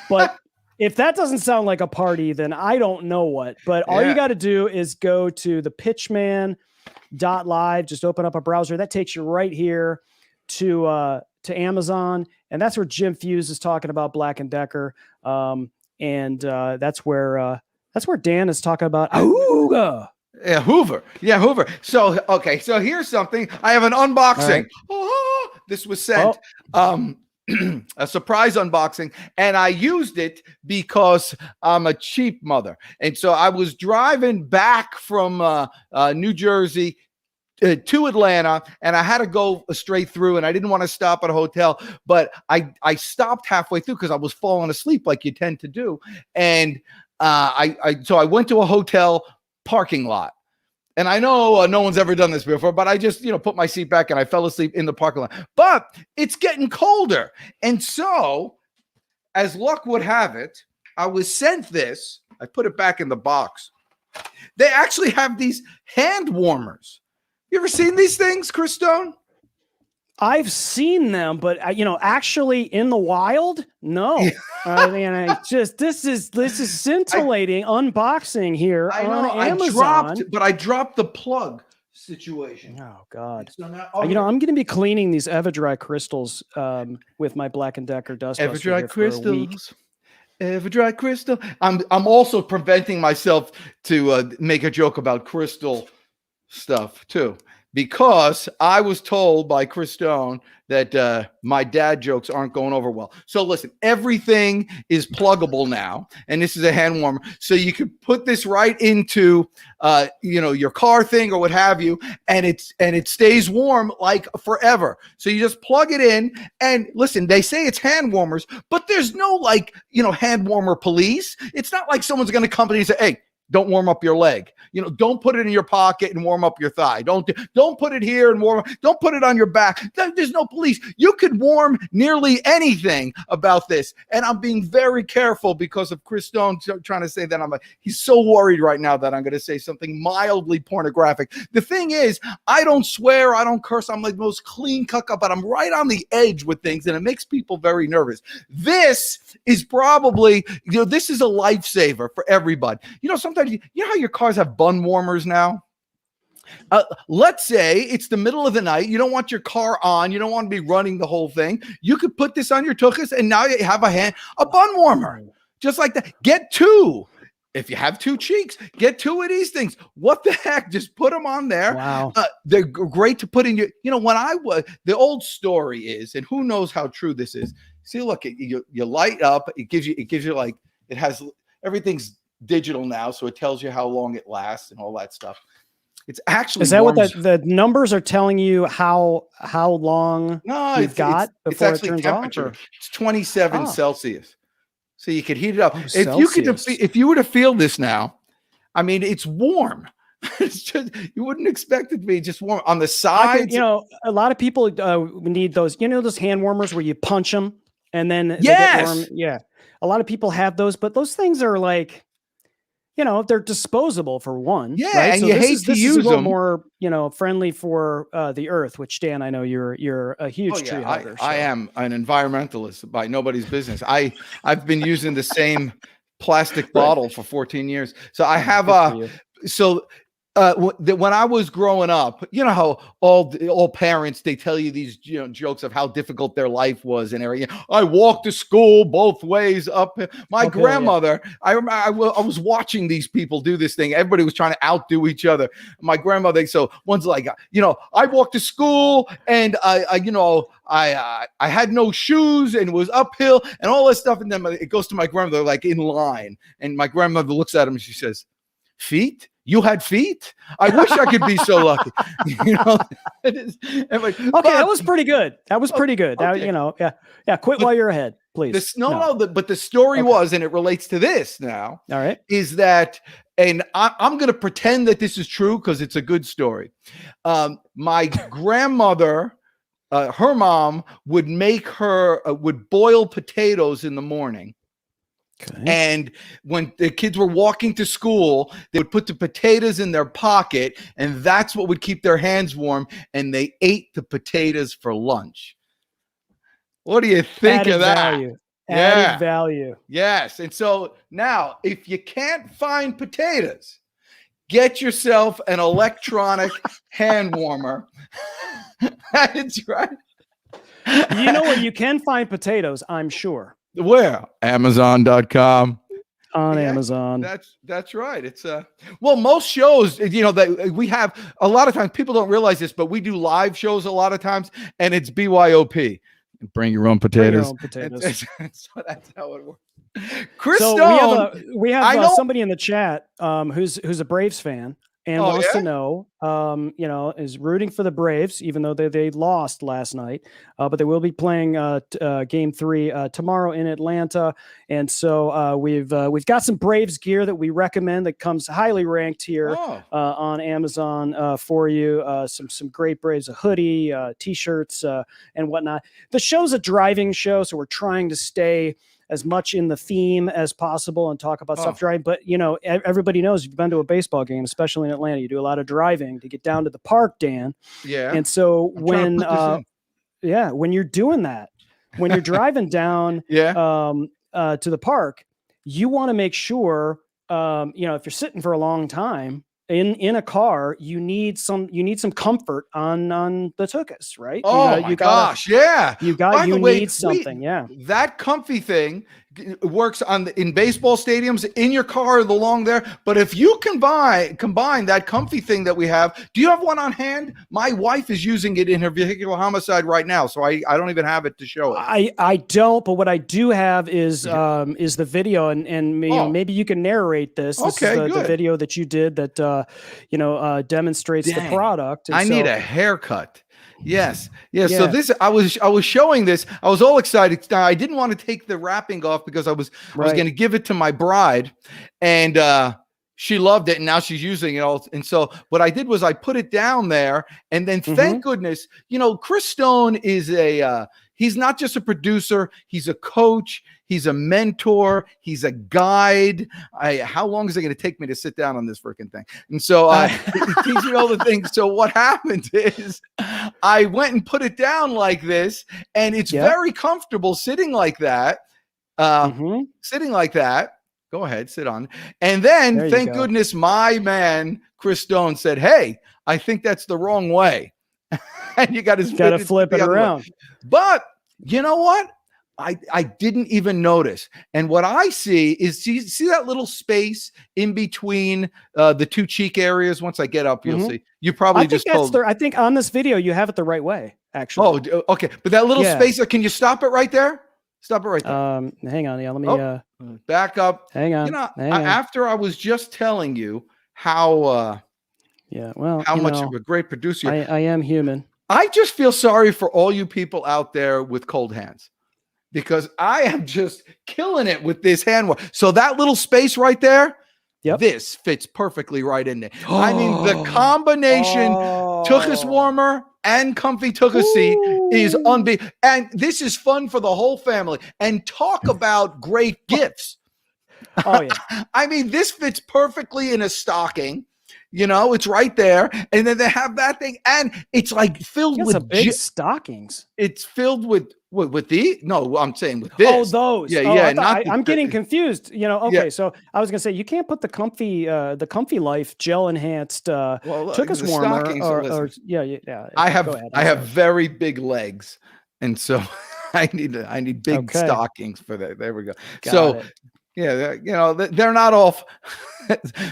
But if that doesn't sound like a party, then I don't know what. But all you got to do is go to the pitchman.live, just open up a browser. That takes you right here to Amazon. And that's where Jim Fuse is talking about Black & Decker. And that's where Dan is talking about Auga. Yeah, Hoover. Yeah, Hoover. So, okay. So here's something. I have an unboxing. Right. Oh, this was sent. A surprise unboxing, and I used it because I'm a cheap mother. And so I was driving back from New Jersey to Atlanta, and I had to go straight through, and I didn't want to stop at a hotel, but I stopped halfway through because I was falling asleep like you tend to do. And so I went to a hotel parking lot. And I know no one's ever done this before, but I just, put my seat back and I fell asleep in the parking lot. But it's getting colder. And so, as luck would have it, I was sent this. I put it back in the box. They actually have these hand warmers. You ever seen these things, Chris Stone? I've seen them, but actually in the wild, no. I mean, this is scintillating unboxing here on Amazon. I dropped the plug situation. Oh God! So now, I'm going to be cleaning these Everdrive crystals with my Black & Decker dust. Everdrive crystals. Everdrive crystal. I'm also preventing myself to make a joke about crystal stuff too, because I was told by Chris Stone that my dad jokes aren't going over well. So listen, everything is pluggable now, and this is a hand warmer. So you could put this right into your car thing or what have you, and it stays warm like forever. So you just plug it in, and listen, they say it's hand warmers, but there's no hand warmer police. It's not like someone's going to come and say, hey, don't warm up your leg. Don't put it in your pocket and warm up your thigh. Don't put it here and don't put it on your back. There's no police. You could warm nearly anything about this. And I'm being very careful because of Chris Stone trying to say that he's so worried right now that I'm going to say something mildly pornographic. The thing is, I don't swear, I don't curse. I'm like the most clean cut up, but I'm right on the edge with things, and it makes people very nervous. This is probably, this is a lifesaver for everybody. Sometimes, how your cars have bun warmers now? Let's say it's the middle of the night. You don't want your car on. You don't want to be running the whole thing. You could put this on your tuchus, and now you have a bun warmer. Just like that. Get two. If you have two cheeks, get two of these things. What the heck? Just put them on there. Wow. They're great to put in your, when I was, the old story is, and who knows how true this is. See, look, you light up. It gives you like, it has, everything's digital now, so it tells you how long it lasts and all that stuff. It's actually, is that what the numbers are telling you? How long you've got before it turns off? It's 27 Celsius, so you could heat it up. Celsius. If you were to feel this now, I mean, it's warm. It's just, you wouldn't expect it to be just warm on the sides. A lot of people need those. Those hand warmers where you punch them and then they yes, get warm. Yeah, a lot of people have those, but those things are like, they're disposable for one. Yeah, right? and so you this hate is, to this use is a them. More, friendly for the earth. Which, Dan, I know you're a huge tree hugger. I am an environmentalist by nobody's business. I've been using the same plastic bottle for 14 years. So I have when I was growing up, how all parents, they tell you these jokes of how difficult their life was and everything. I walked to school both ways up. My grandmother, I remember I was watching these people do this thing. Everybody was trying to outdo each other. My grandmother, so one's like, I walked to school and I had no shoes and it was uphill and all this stuff. And then it goes to my grandmother, like in line. And my grandmother looks at him and she says, feet? You had feet? I wish I could be so lucky. That was pretty good. That was pretty good. Okay. Quit while you're ahead, please. But the story was, and it relates to this now. All right. Is that, and I'm going to pretend that this is true because it's a good story. My grandmother, her mom would make her, would boil potatoes in the morning. And when the kids were walking to school, they would put the potatoes in their pocket, and that's what would keep their hands warm. And they ate the potatoes for lunch. What do you think Added of that? value. Added value. Yes. And so now, if you can't find potatoes, get yourself an electronic hand warmer. That's right. You know where you can find potatoes, I'm sure. Where? Amazon.com. On Amazon. That's right. It's well, most shows, that we have a lot of times, people don't realize this, but we do live shows a lot of times, and it's BYOP. Bring your own potatoes. So that's how it works. Chris Stone, we have somebody in the chat who's a Braves fan and wants to know, is rooting for the Braves, even though they lost last night. But they will be playing Game 3 tomorrow in Atlanta, and so we've got some Braves gear that we recommend that comes highly ranked here on Amazon for you. Some great Braves, a hoodie, t-shirts, and whatnot. The show's a driving show, so we're trying to stay as much in the theme as possible and talk about stuff driving. But, everybody knows, you've been to a baseball game, especially in Atlanta, you do a lot of driving to get down to the park, Dan. Yeah. And so when you're doing that, when you're driving down to the park, you want to make sure, if you're sitting for a long time in a car, you need some comfort on the tuchus, right? You need something. That comfy thing works in baseball stadiums, in your car along there. But if you combine that comfy thing that we have, do you have one on hand? My wife is using it in her vehicular homicide right now, so I don't even have it to show it. I don't, but what I do have is the video, and maybe you can narrate this. This is the video that you did that demonstrates the product. And I need a haircut. Yes. So this, I was showing this. I was all excited. Now, I didn't want to take the wrapping off because I was going to give it to my bride, and she loved it, and now she's using it all. And so what I did was I put it down there, and then thank goodness, Chris Stone is he's not just a producer, he's a coach, he's a mentor, he's a guide. How long is it going to take me to sit down on this freaking thing? And so he teaches me all the things. So what happened is I went and put it down like this, and it's very comfortable sitting like that. Sitting like that. Go ahead, sit on. And then, thank goodness, my man, Chris Stone, said, hey, I think that's the wrong way. And you got to flip it around. Way. But you know what? I didn't even notice. And what I see is, see that little space in between the two cheek areas? Once I get up, you'll see. You probably I think on this video, you have it the right way, actually. Oh, okay. But that little space, can you stop it right there? Stop it right there. Hang on. Yeah, let me back up. Hang on. After I was just telling you how much of a great producer I am human. I just feel sorry for all you people out there with cold hands, because I am just killing it with this hand wash. So that little space right there, this fits perfectly right in there. I mean, the combination tuchus warmer and comfy tuchus seat is unbeatable. And this is fun for the whole family. And talk about great gifts. Oh, yeah. I mean, this fits perfectly in a stocking. It's right there. And then they have that thing. And it's like filled with big stockings. It's filled with the, no, I'm saying with this. Oh, those. Yeah. I'm getting confused. So I was going to say, you can't put the comfy life gel enhanced tuchus warmer. I have very big legs. And so I need big stockings for that. There we go. Got it. Yeah, they're not all.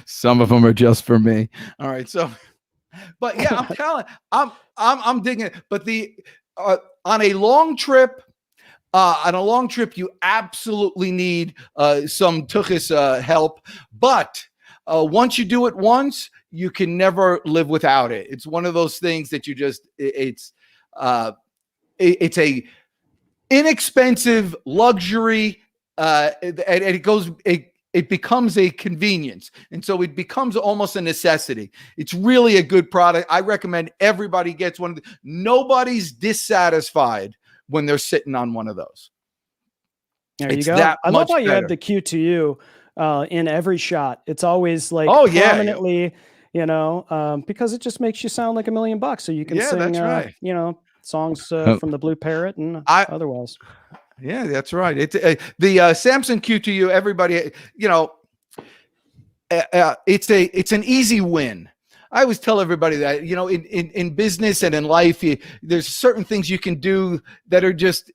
Some of them are just for me. All right, so, but yeah, I'm telling, I'm digging it. But on a long trip, you absolutely need some tuchus help. But once you do it once, you can never live without it. It's one of those things that you just it's a inexpensive luxury. And it becomes a convenience, and so it becomes almost a necessity. It's really a good product. I recommend everybody gets one. Nobody's dissatisfied when they're sitting on one of those. There It's you go. that I love much how you have better. the Q2U in every shot. It's always like Oh, yeah. prominently, because it just makes you sound like $1,000,000. So you can Yeah, sing, that's right. songs from the Blue Parrot and I otherwise. Yeah, that's right. It's the Samsung Q2U. Everybody, it's an easy win. I always tell everybody that, in business and in life, there's certain things you can do that are just,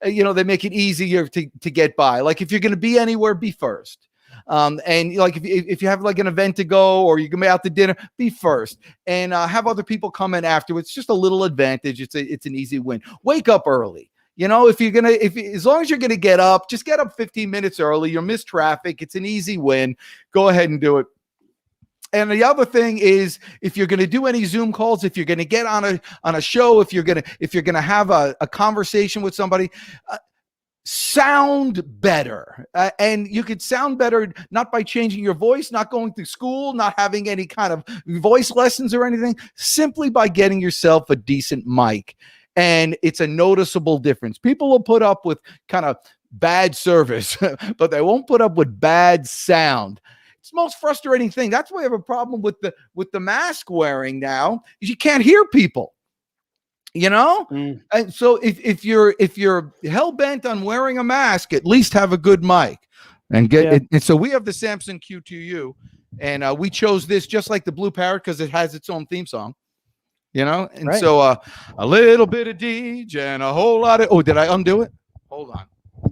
they make it easier to get by. Like if you're going to be anywhere, be first. And like if you have like an event to go or you're gonna be out to dinner, be first and have other people come in afterwards. Just a little advantage. It's an easy win. Wake up early. As long as you're gonna get up, just get up 15 minutes early. You'll miss traffic. It's an easy win. Go ahead and do it. And the other thing is, if you're going to do any Zoom calls, if you're going to get on a show, if you're going to have a conversation with somebody, sound better. And you could sound better not by changing your voice, not going through school, not having any kind of voice lessons or anything, simply by getting yourself a decent mic. And it's a noticeable difference. People will put up with kind of bad service, but they won't put up with bad sound. It's the most frustrating thing. That's why we have a problem with the mask wearing now, is you can't hear people. And so if you're hell bent on wearing a mask, at least have a good mic and get it. And so we have the Samsung Q2U, and we chose this just like the Blue Parrot because it has its own theme song. And right. So a little bit of DJ and a whole lot of. Oh, did I undo it? Hold on.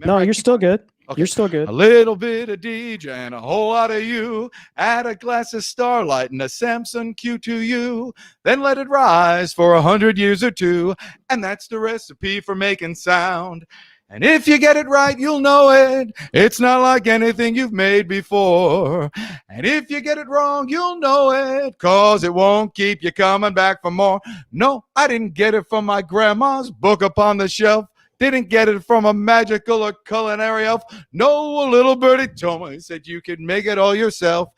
No, you're still good. Okay. You're still good. A little bit of DJ and a whole lot of you. Add a glass of Starlight and a Samsung Q2U. Then let it rise for 100 years or two. And that's the recipe for making sound. And if you get it right, you'll know it. It's not like anything you've made before. And if you get it wrong, you'll know it, 'cause it won't keep you coming back for more. No, I didn't get it from my grandma's book upon the shelf. Didn't get it from a magical or culinary elf. No, a little birdie told me, said you could make it all yourself.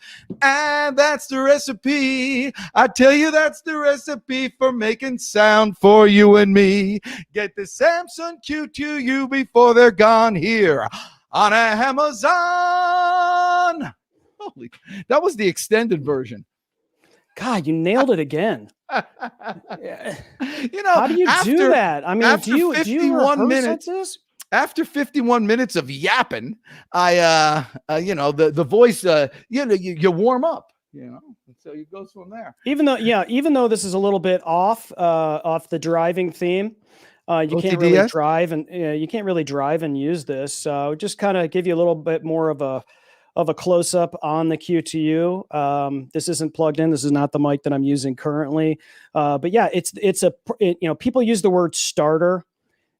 And that's the recipe. I tell you, that's the recipe for making sound for you and me. Get the Samsung Q2U before they're gone here on Amazon. Holy, that was the extended version. God, you nailed it again. How do you do that? I mean, do you rehearse this? After 51 minutes of yapping, the voice, you warm up, so it goes from there. Even though this is a little bit off the driving theme, you can't really drive and use this. So just kind of give you a little bit more of a close-up on the Q2U. This isn't plugged in. This is not the mic that I'm using currently. But yeah, people use the word starter,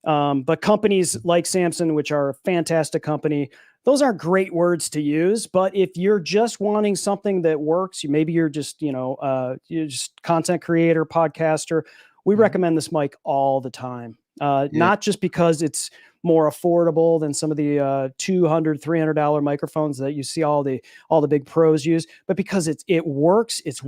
but companies like Samsung, which are a fantastic company, those aren't great words to use. But if you're just wanting something that works, maybe you're just content creator, podcaster, we recommend this mic all the time. Not just because it's more affordable than some of the $200, $300 microphones that you see all the big pros use, but because it works, it's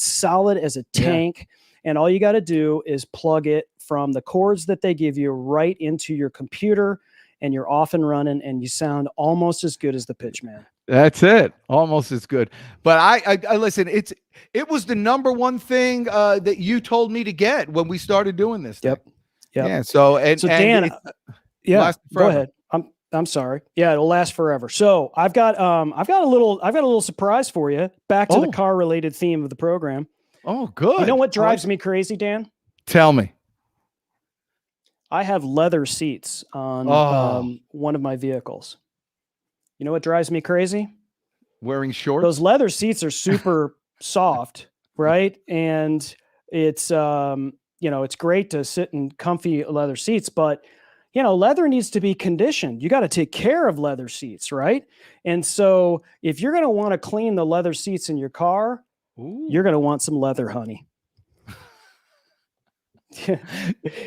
solid as a tank, and all you got to do is plug it from the cords that they give you right into your computer, and you're off and running, and you sound almost as good as the Pitchman. That's it, almost as good. But I listen. It was the number one thing that you told me to get when we started doing this. Yep. Yeah. So Dan. Yeah, go ahead. I'm sorry. Yeah, it'll last forever. So I've got a little surprise for you. Back to the car related theme of the program. Oh, good. You know what drives me crazy, Dan? Tell me. I have leather seats on one of my vehicles. You know what drives me crazy? Wearing shorts. Those leather seats are super soft, right? And it's it's great to sit in comfy leather seats, but leather needs to be conditioned. You got to take care of leather seats, right? And so if you're going to want to clean the leather seats in your car, you're going to want some leather honey.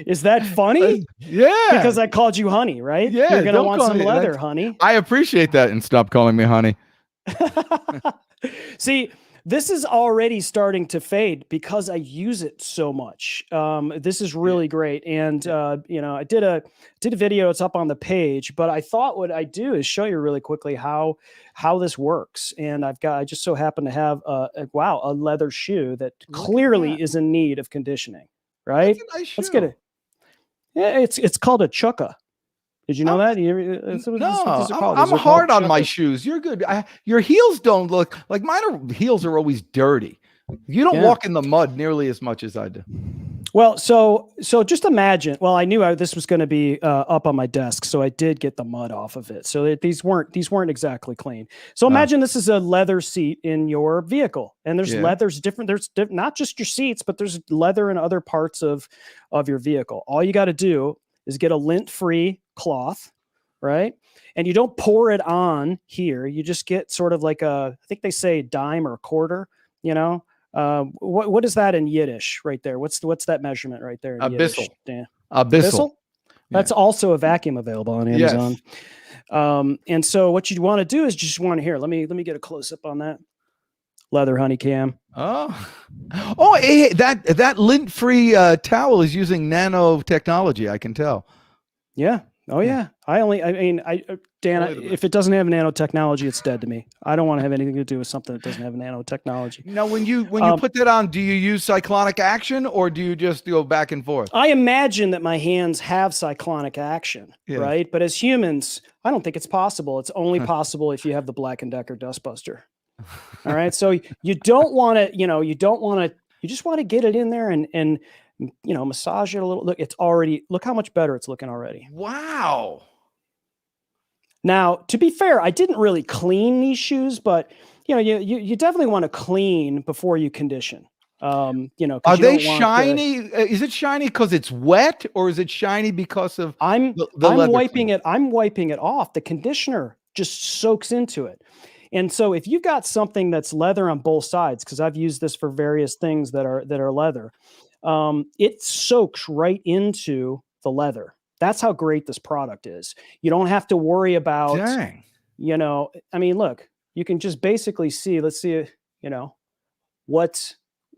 Is that funny? Yeah. Because I called you honey, right? Yeah. You're going to want some leather honey. I appreciate that, and stop calling me honey. See, this is already starting to fade because I use it so much. This is really great. And, I did a video, it's up on the page, but I thought what I do is show you really quickly how this works. And I just so happen to have a leather shoe that clearly is in need of conditioning, right? That's a nice Let's get it. Yeah, it's called a chukka. Did you know that? I'm hard on my shoes. You're good. Your heels don't look like heels are always dirty. You don't walk in the mud nearly as much as I do. Well, so just imagine. Well, I knew this was going to be up on my desk, so I did get the mud off of it. So these weren't exactly clean. So imagine this is a leather seat in your vehicle, and there's leathers different. There's not just your seats, but there's leather in other parts of your vehicle. All you got to do is get a lint-free cloth, right? And you don't pour it on here. You just get sort of like I think they say dime or a quarter, what is that in Yiddish right there? What's that measurement right there? A bissel. A bissel? That's also a vacuum available on Amazon. Yes. And so what you want to do is just want to let me get a close up on that leather honeycam. Hey, that lint-free towel is using nanotechnology. I can tell. Yeah. Oh yeah. Dan, if it doesn't have nanotechnology, it's dead to me. I don't want to have anything to do with something that doesn't have nanotechnology. Now, when you put that on, do you use cyclonic action or do you just go back and forth? I imagine that my hands have cyclonic action, right? But as humans, I don't think it's possible. It's only possible if you have the Black & Decker Dustbuster. All right. So you don't want to, you just want to get it in there and massage it a little. Look how much better it's looking already. Wow. Now, to be fair, I didn't really clean these shoes, but you definitely want to clean before you condition. Are they shiny? Is it shiny because it's wet, or is it shiny because of I'm wiping it off. The conditioner just soaks into it. And so if you've got something that's leather on both sides, because I've used this for various things that are leather, it soaks right into the leather. That's how great this product is. You don't have to worry about, look, you can just basically see, let's see, what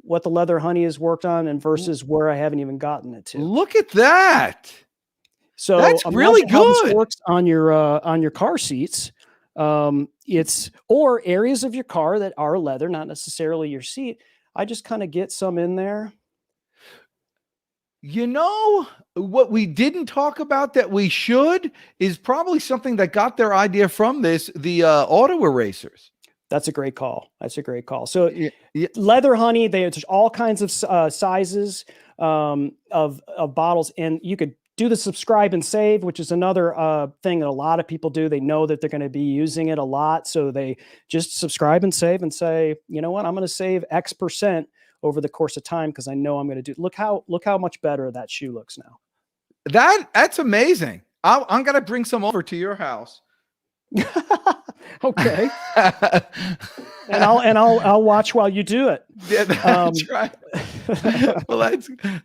the leather honey has worked on and versus where I haven't even gotten it to. Look at that. So that's really good. How this works on your car seats. Or areas of your car that are leather, not necessarily your seat. I just kind of get some in there. What we didn't talk about that we should is probably something that got their idea from the auto erasers. That's a great call. So leather honey, there's all kinds of sizes of bottles, and you could do the subscribe and save, which is another thing that a lot of people do. They know that they're going to be using it a lot. So they just subscribe and save and say, you know what, I'm going to save X% over the course of time because I know I'm going to do. Look how much better that shoe looks now. That's amazing. I'm going to bring some over to your house. Okay. and I'll watch while you do it. Yeah, that's right. Well,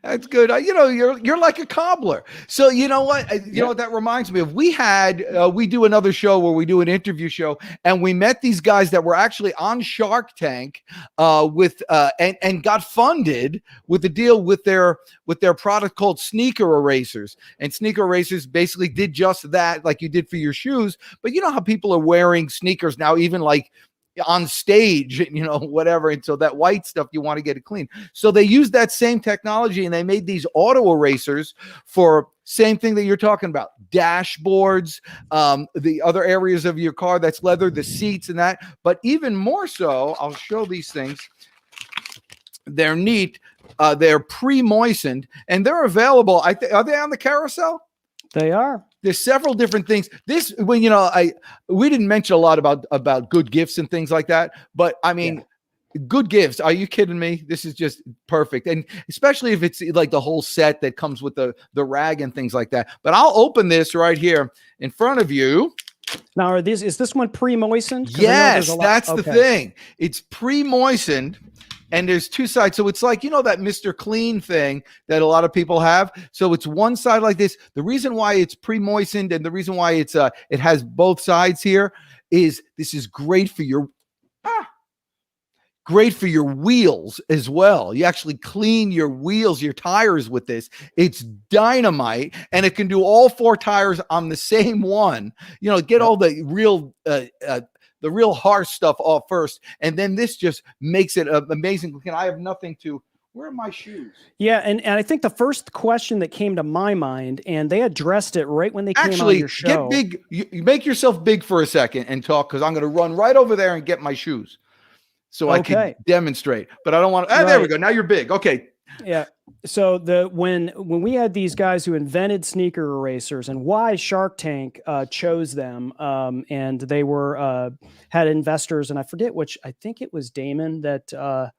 that's good. You're like a cobbler. So you know what? What that reminds me of? We do another show where we do an interview show, and we met these guys that were actually on Shark Tank and got funded with the deal with their product called sneaker erasers. And sneaker erasers basically did just that, like you did for your shoes. But you know how people are wearing sneakers now, even like on stage, whatever. And so that white stuff, you want to get it clean. So they used that same technology and they made these auto erasers for same thing that you're talking about, dashboards, the other areas of your car that's leather, the seats and that. But even more so, I'll show these things. They're neat. They're pre-moistened and they're available. Are they on the carousel? They are. There's several different things. This, we didn't mention a lot about good gifts and things like that, but I mean, good gifts. Are you kidding me? This is just perfect. And especially if it's like the whole set that comes with the rag and things like that. But I'll open this right here in front of you. Now, is this one pre-moistened? Yes, that's the thing. It's pre-moistened. And there's two sides. So it's like, that Mr. Clean thing that a lot of people have. So it's one side like this. The reason why it's pre-moistened and the reason why it has both sides here is this is great for your great for your wheels as well. You actually clean your wheels, your tires with this. It's dynamite, and it can do all 4 tires on the same one. You know, get all the real harsh stuff off first, and then this just makes it amazing. I have nothing to. Where are my shoes? Yeah, and I think the first question that came to my mind, and they addressed it right when they came on your show. Get big. You make yourself big for a second and talk, because I'm going to run right over there and get my shoes so I can demonstrate. But I don't want to. There we go. Now you're big. Okay. Yeah. So when we had these guys who invented sneaker erasers, and why Shark Tank chose them, and they were had investors, and I forget which. I think it was Damon that.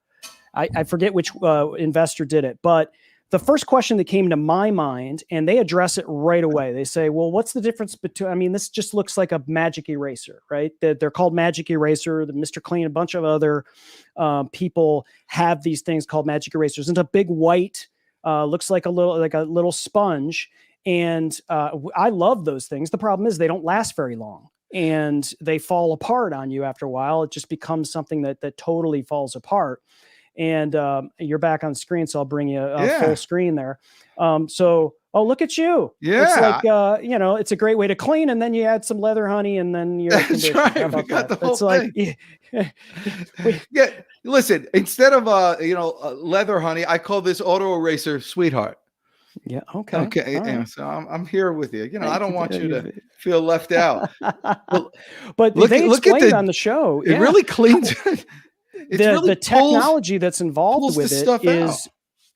I forget which investor did it, but the first question that came to my mind, and they address it right away. They say, well, what's the difference between, I mean, this just looks like a magic eraser, right? They're called magic eraser. The Mr. Clean, a bunch of other people have these things called magic erasers. It's a big white, looks like a little sponge. And I love those things. The problem is they don't last very long, and they fall apart on you after a while. It just becomes something that totally falls apart. And you're back on screen, so I'll bring you a full screen there. So, look at you. Yeah. It's like, it's a great way to clean, and then you add some leather honey, and then you're That's right. We got the whole thing. Yeah. Listen, instead of leather honey, I call this auto eraser sweetheart. Yeah. Okay. Okay. Right. Yeah, so I'm here with you. I don't want you to feel left out. But they explained on the show. It really cleans. The technology that's involved with it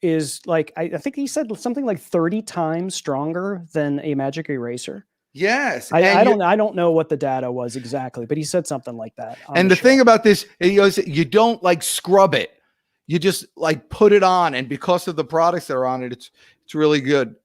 is like, I think he said something like 30 times stronger than a magic eraser. Yes. I don't know what the data was exactly, but he said something like that. And the thing about this, he goes, you don't like scrub it. You just like put it on, and because of the products that are on it, it's really good.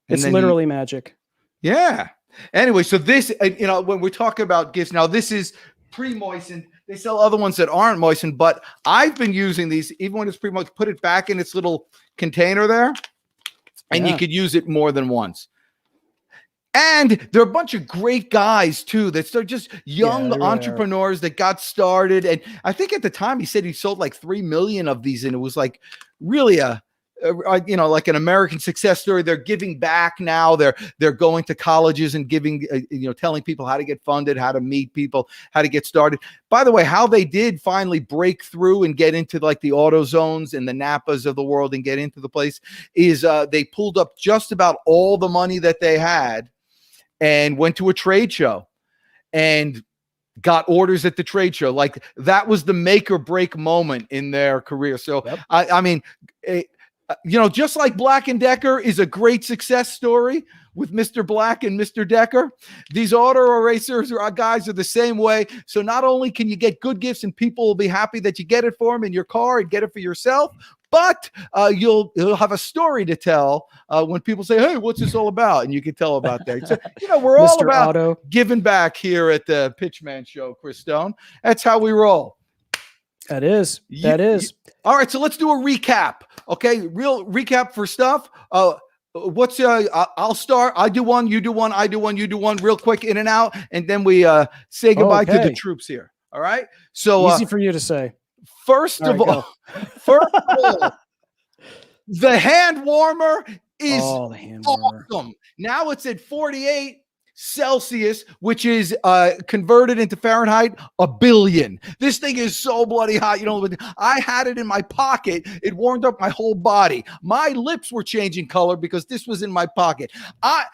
It's literally magic. Yeah. Anyway, so this, when we're talking about gifts, now this is pre-moistened. They sell other ones that aren't moistened, but I've been using these even when it's pre-moistened. Put it back in its little container there, and you could use it more than once. And there are a bunch of great guys too. They're just young entrepreneurs that got started. And I think at the time he said he sold like 3 million of these, and it was like really like an American success story. They're giving back now. They're going to colleges and giving, telling people how to get funded, how to meet people, how to get started. By the way, how they did finally break through and get into like the AutoZones and the Napas of the world and get into the place is they pulled up just about all the money that they had and went to a trade show and got orders at the trade show. Like that was the make or break moment in their career. So I mean, just like Black & Decker is a great success story with Mr. Black and Mr. Decker, these auto erasers guys are the same way. So not only can you get good gifts and people will be happy that you get it for them in your car and get it for yourself, but you'll have a story to tell when people say, hey, what's this all about? And you can tell about that. So, we're all about giving back here at the Pitchman Show, Chris Stone. That's how we roll. That is. All right, so let's do a recap. Okay, real recap for stuff. I'll start. I do one, you do one, I do one, you do one, real quick, in and out, and then we say goodbye to the troops here. All right. So easy for you to say. First of all, the hand warmer is awesome. Now it's at 48 Celsius, which is converted into Fahrenheit, 1 billion. This thing is so bloody hot. I had it in my pocket. It warmed up my whole body. My lips were changing color because this was in my pocket. I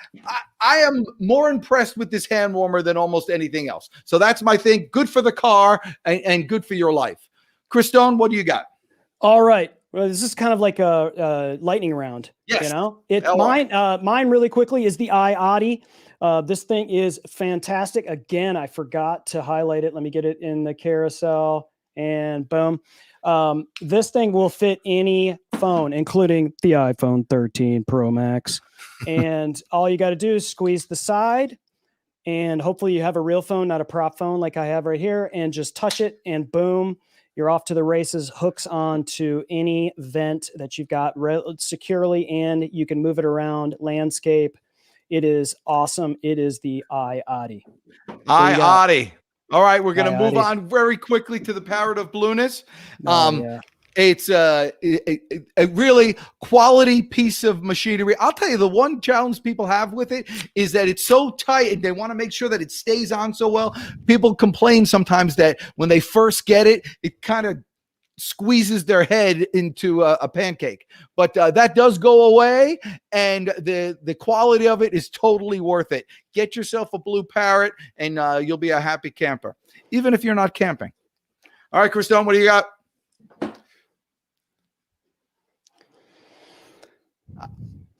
am more impressed with this hand warmer than almost anything else. So that's my thing. Good for the car and good for your life. Chris Stone, what do you got? All right. Well, this is kind of like a lightning round. Yes. Mine really quickly is the iAudi. This thing is fantastic. Again, I forgot to highlight it. Let me get it in the carousel, and boom. This thing will fit any phone, including the iPhone 13 Pro Max. And all you got to do is squeeze the side, and hopefully you have a real phone, not a prop phone like I have right here, and just touch it, and boom, you're off to the races. Hooks on to any vent that you've got securely, and you can move it around landscape. It is awesome. It is the iAudi. iAudi. All right, we're going Hi, to move Heidi. on very quickly to the Parrot of Blueness. Yeah. It's a really quality piece of machinery. I'll tell you, the one challenge people have with it is that it's so tight and they want to make sure that it stays on so well. People complain sometimes that when they first get it, it kind of squeezes their head into a pancake, but that does go away, and the quality of it is totally worth it. Get yourself a blue Parrot and you'll be a happy camper, even if you're not camping. All right, Christone, what do you got?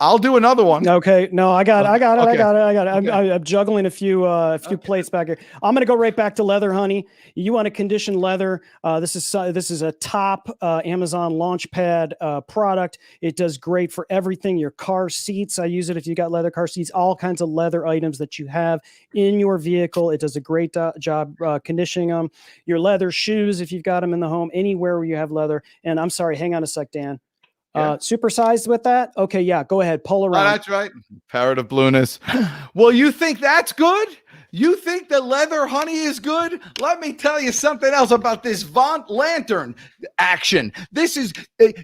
I'll do another one. Okay. No, I got it. Okay. I'm juggling a few plates back here. I'm going to go right back to leather, honey. You want to condition leather. This is a top Amazon Launchpad product. It does great for everything. Your car seats. I use it if you got leather car seats, all kinds of leather items that you have in your vehicle. It does a great job conditioning them. Your leather shoes, if you've got them in the home, anywhere where you have leather. And I'm sorry, hang on a sec, Dan. Supersized with that? Okay, yeah, go ahead. Pull around. Oh, that's right. Parrot of Blueness. Well, you think that's good? You think the leather honey is good? Let me tell you something else about this Vaunt lantern action. This is,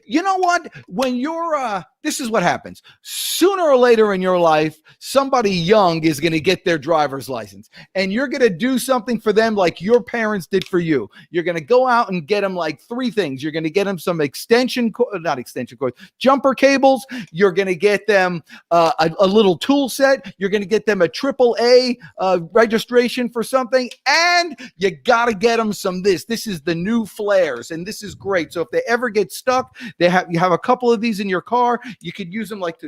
you know what? When you're, this is what happens. Sooner or later in your life, somebody young is going to get their driver's license, and you're going to do something for them like your parents did for you. You're going to go out and get them like three things. You're going to get them some not extension cords, jumper cables. You're going to get them a little tool set. You're going to get them a AAA registration for something, and you got to get them some this. This is the new flares, and this is great. So if they ever get stuck, you have a couple of these in your car. You could use them like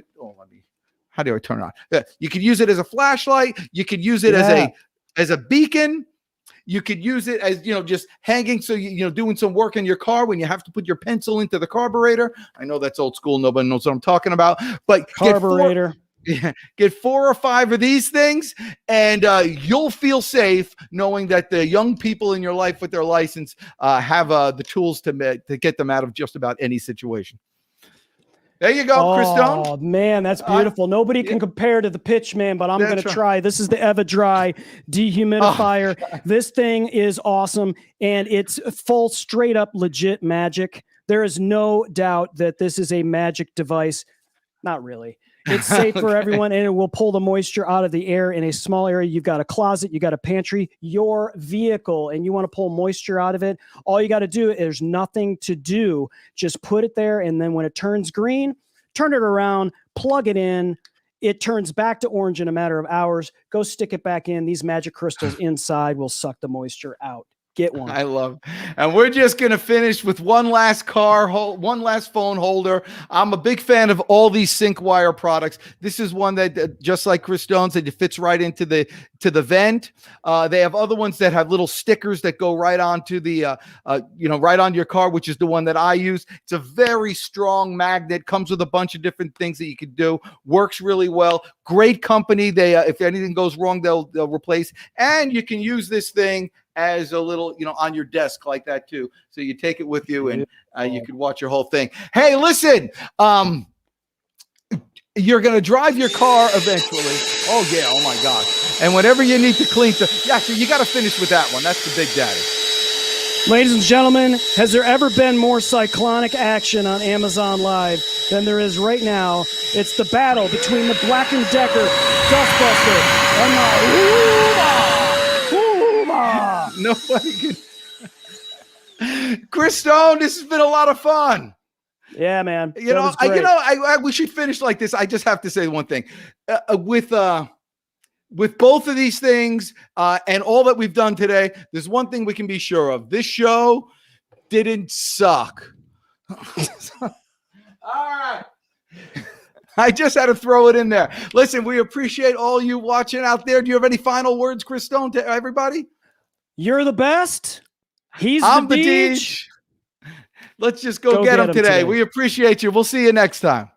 how do I turn it on? Yeah, you could use it as a flashlight. You could use it as a beacon. You could use it as, just hanging. So, doing some work in your car when you have to put your pencil into the carburetor. I know that's old school. Nobody knows what I'm talking about, but Carburetor. Get 4 or 5 of these things, and you'll feel safe knowing that the young people in your life with their license have the tools to get them out of just about any situation. There you go, Christone. Oh, man, that's beautiful. Nobody can compare to the pitch, man, but I'm going to try. This is the Everdrive Dehumidifier. This thing is awesome, and it's full, straight-up, legit magic. There is no doubt that this is a magic device. Not really. It's safe for everyone, and it will pull the moisture out of the air in a small area. You've got a closet, you got a pantry, your vehicle, and you want to pull moisture out of it. All you got to do, there's nothing to do. Just put it there, and then when it turns green, turn it around, plug it in. It turns back to orange in a matter of hours. Go stick it back in. These magic crystals inside will suck the moisture out. Get one. I love it. And we're just going to finish with one last one last phone holder. I'm a big fan of all these SyncWire products. This is one that, just like Christone said, it fits right into the vent. They have other ones that have little stickers that go right onto the, right on your car, which is the one that I use. It's a very strong magnet, comes with a bunch of different things that you can do, works really well. Great company. They, if anything goes wrong, they'll replace, and you can use this thing as a little, on your desk like that too. So you take it with you, and you can watch your whole thing. Hey, listen, you're going to drive your car eventually. Oh yeah. Oh my gosh. And whenever you need to clean so you got to finish with that one. That's the Big Daddy. Ladies and gentlemen, has there ever been more cyclonic action on Amazon Live than there is right now? It's the battle between the Black & Decker Dustbuster and the Nobody can. Christone, this has been a lot of fun. Yeah, man. We should finish like this. I just have to say one thing. With both of these things and all that we've done today, there's one thing we can be sure of. This show didn't suck. All right. I just had to throw it in there. Listen, we appreciate all you watching out there. Do you have any final words, Christone, to everybody? You're the best. I'm the Deej. Let's just go get him today. We appreciate you. We'll see you next time.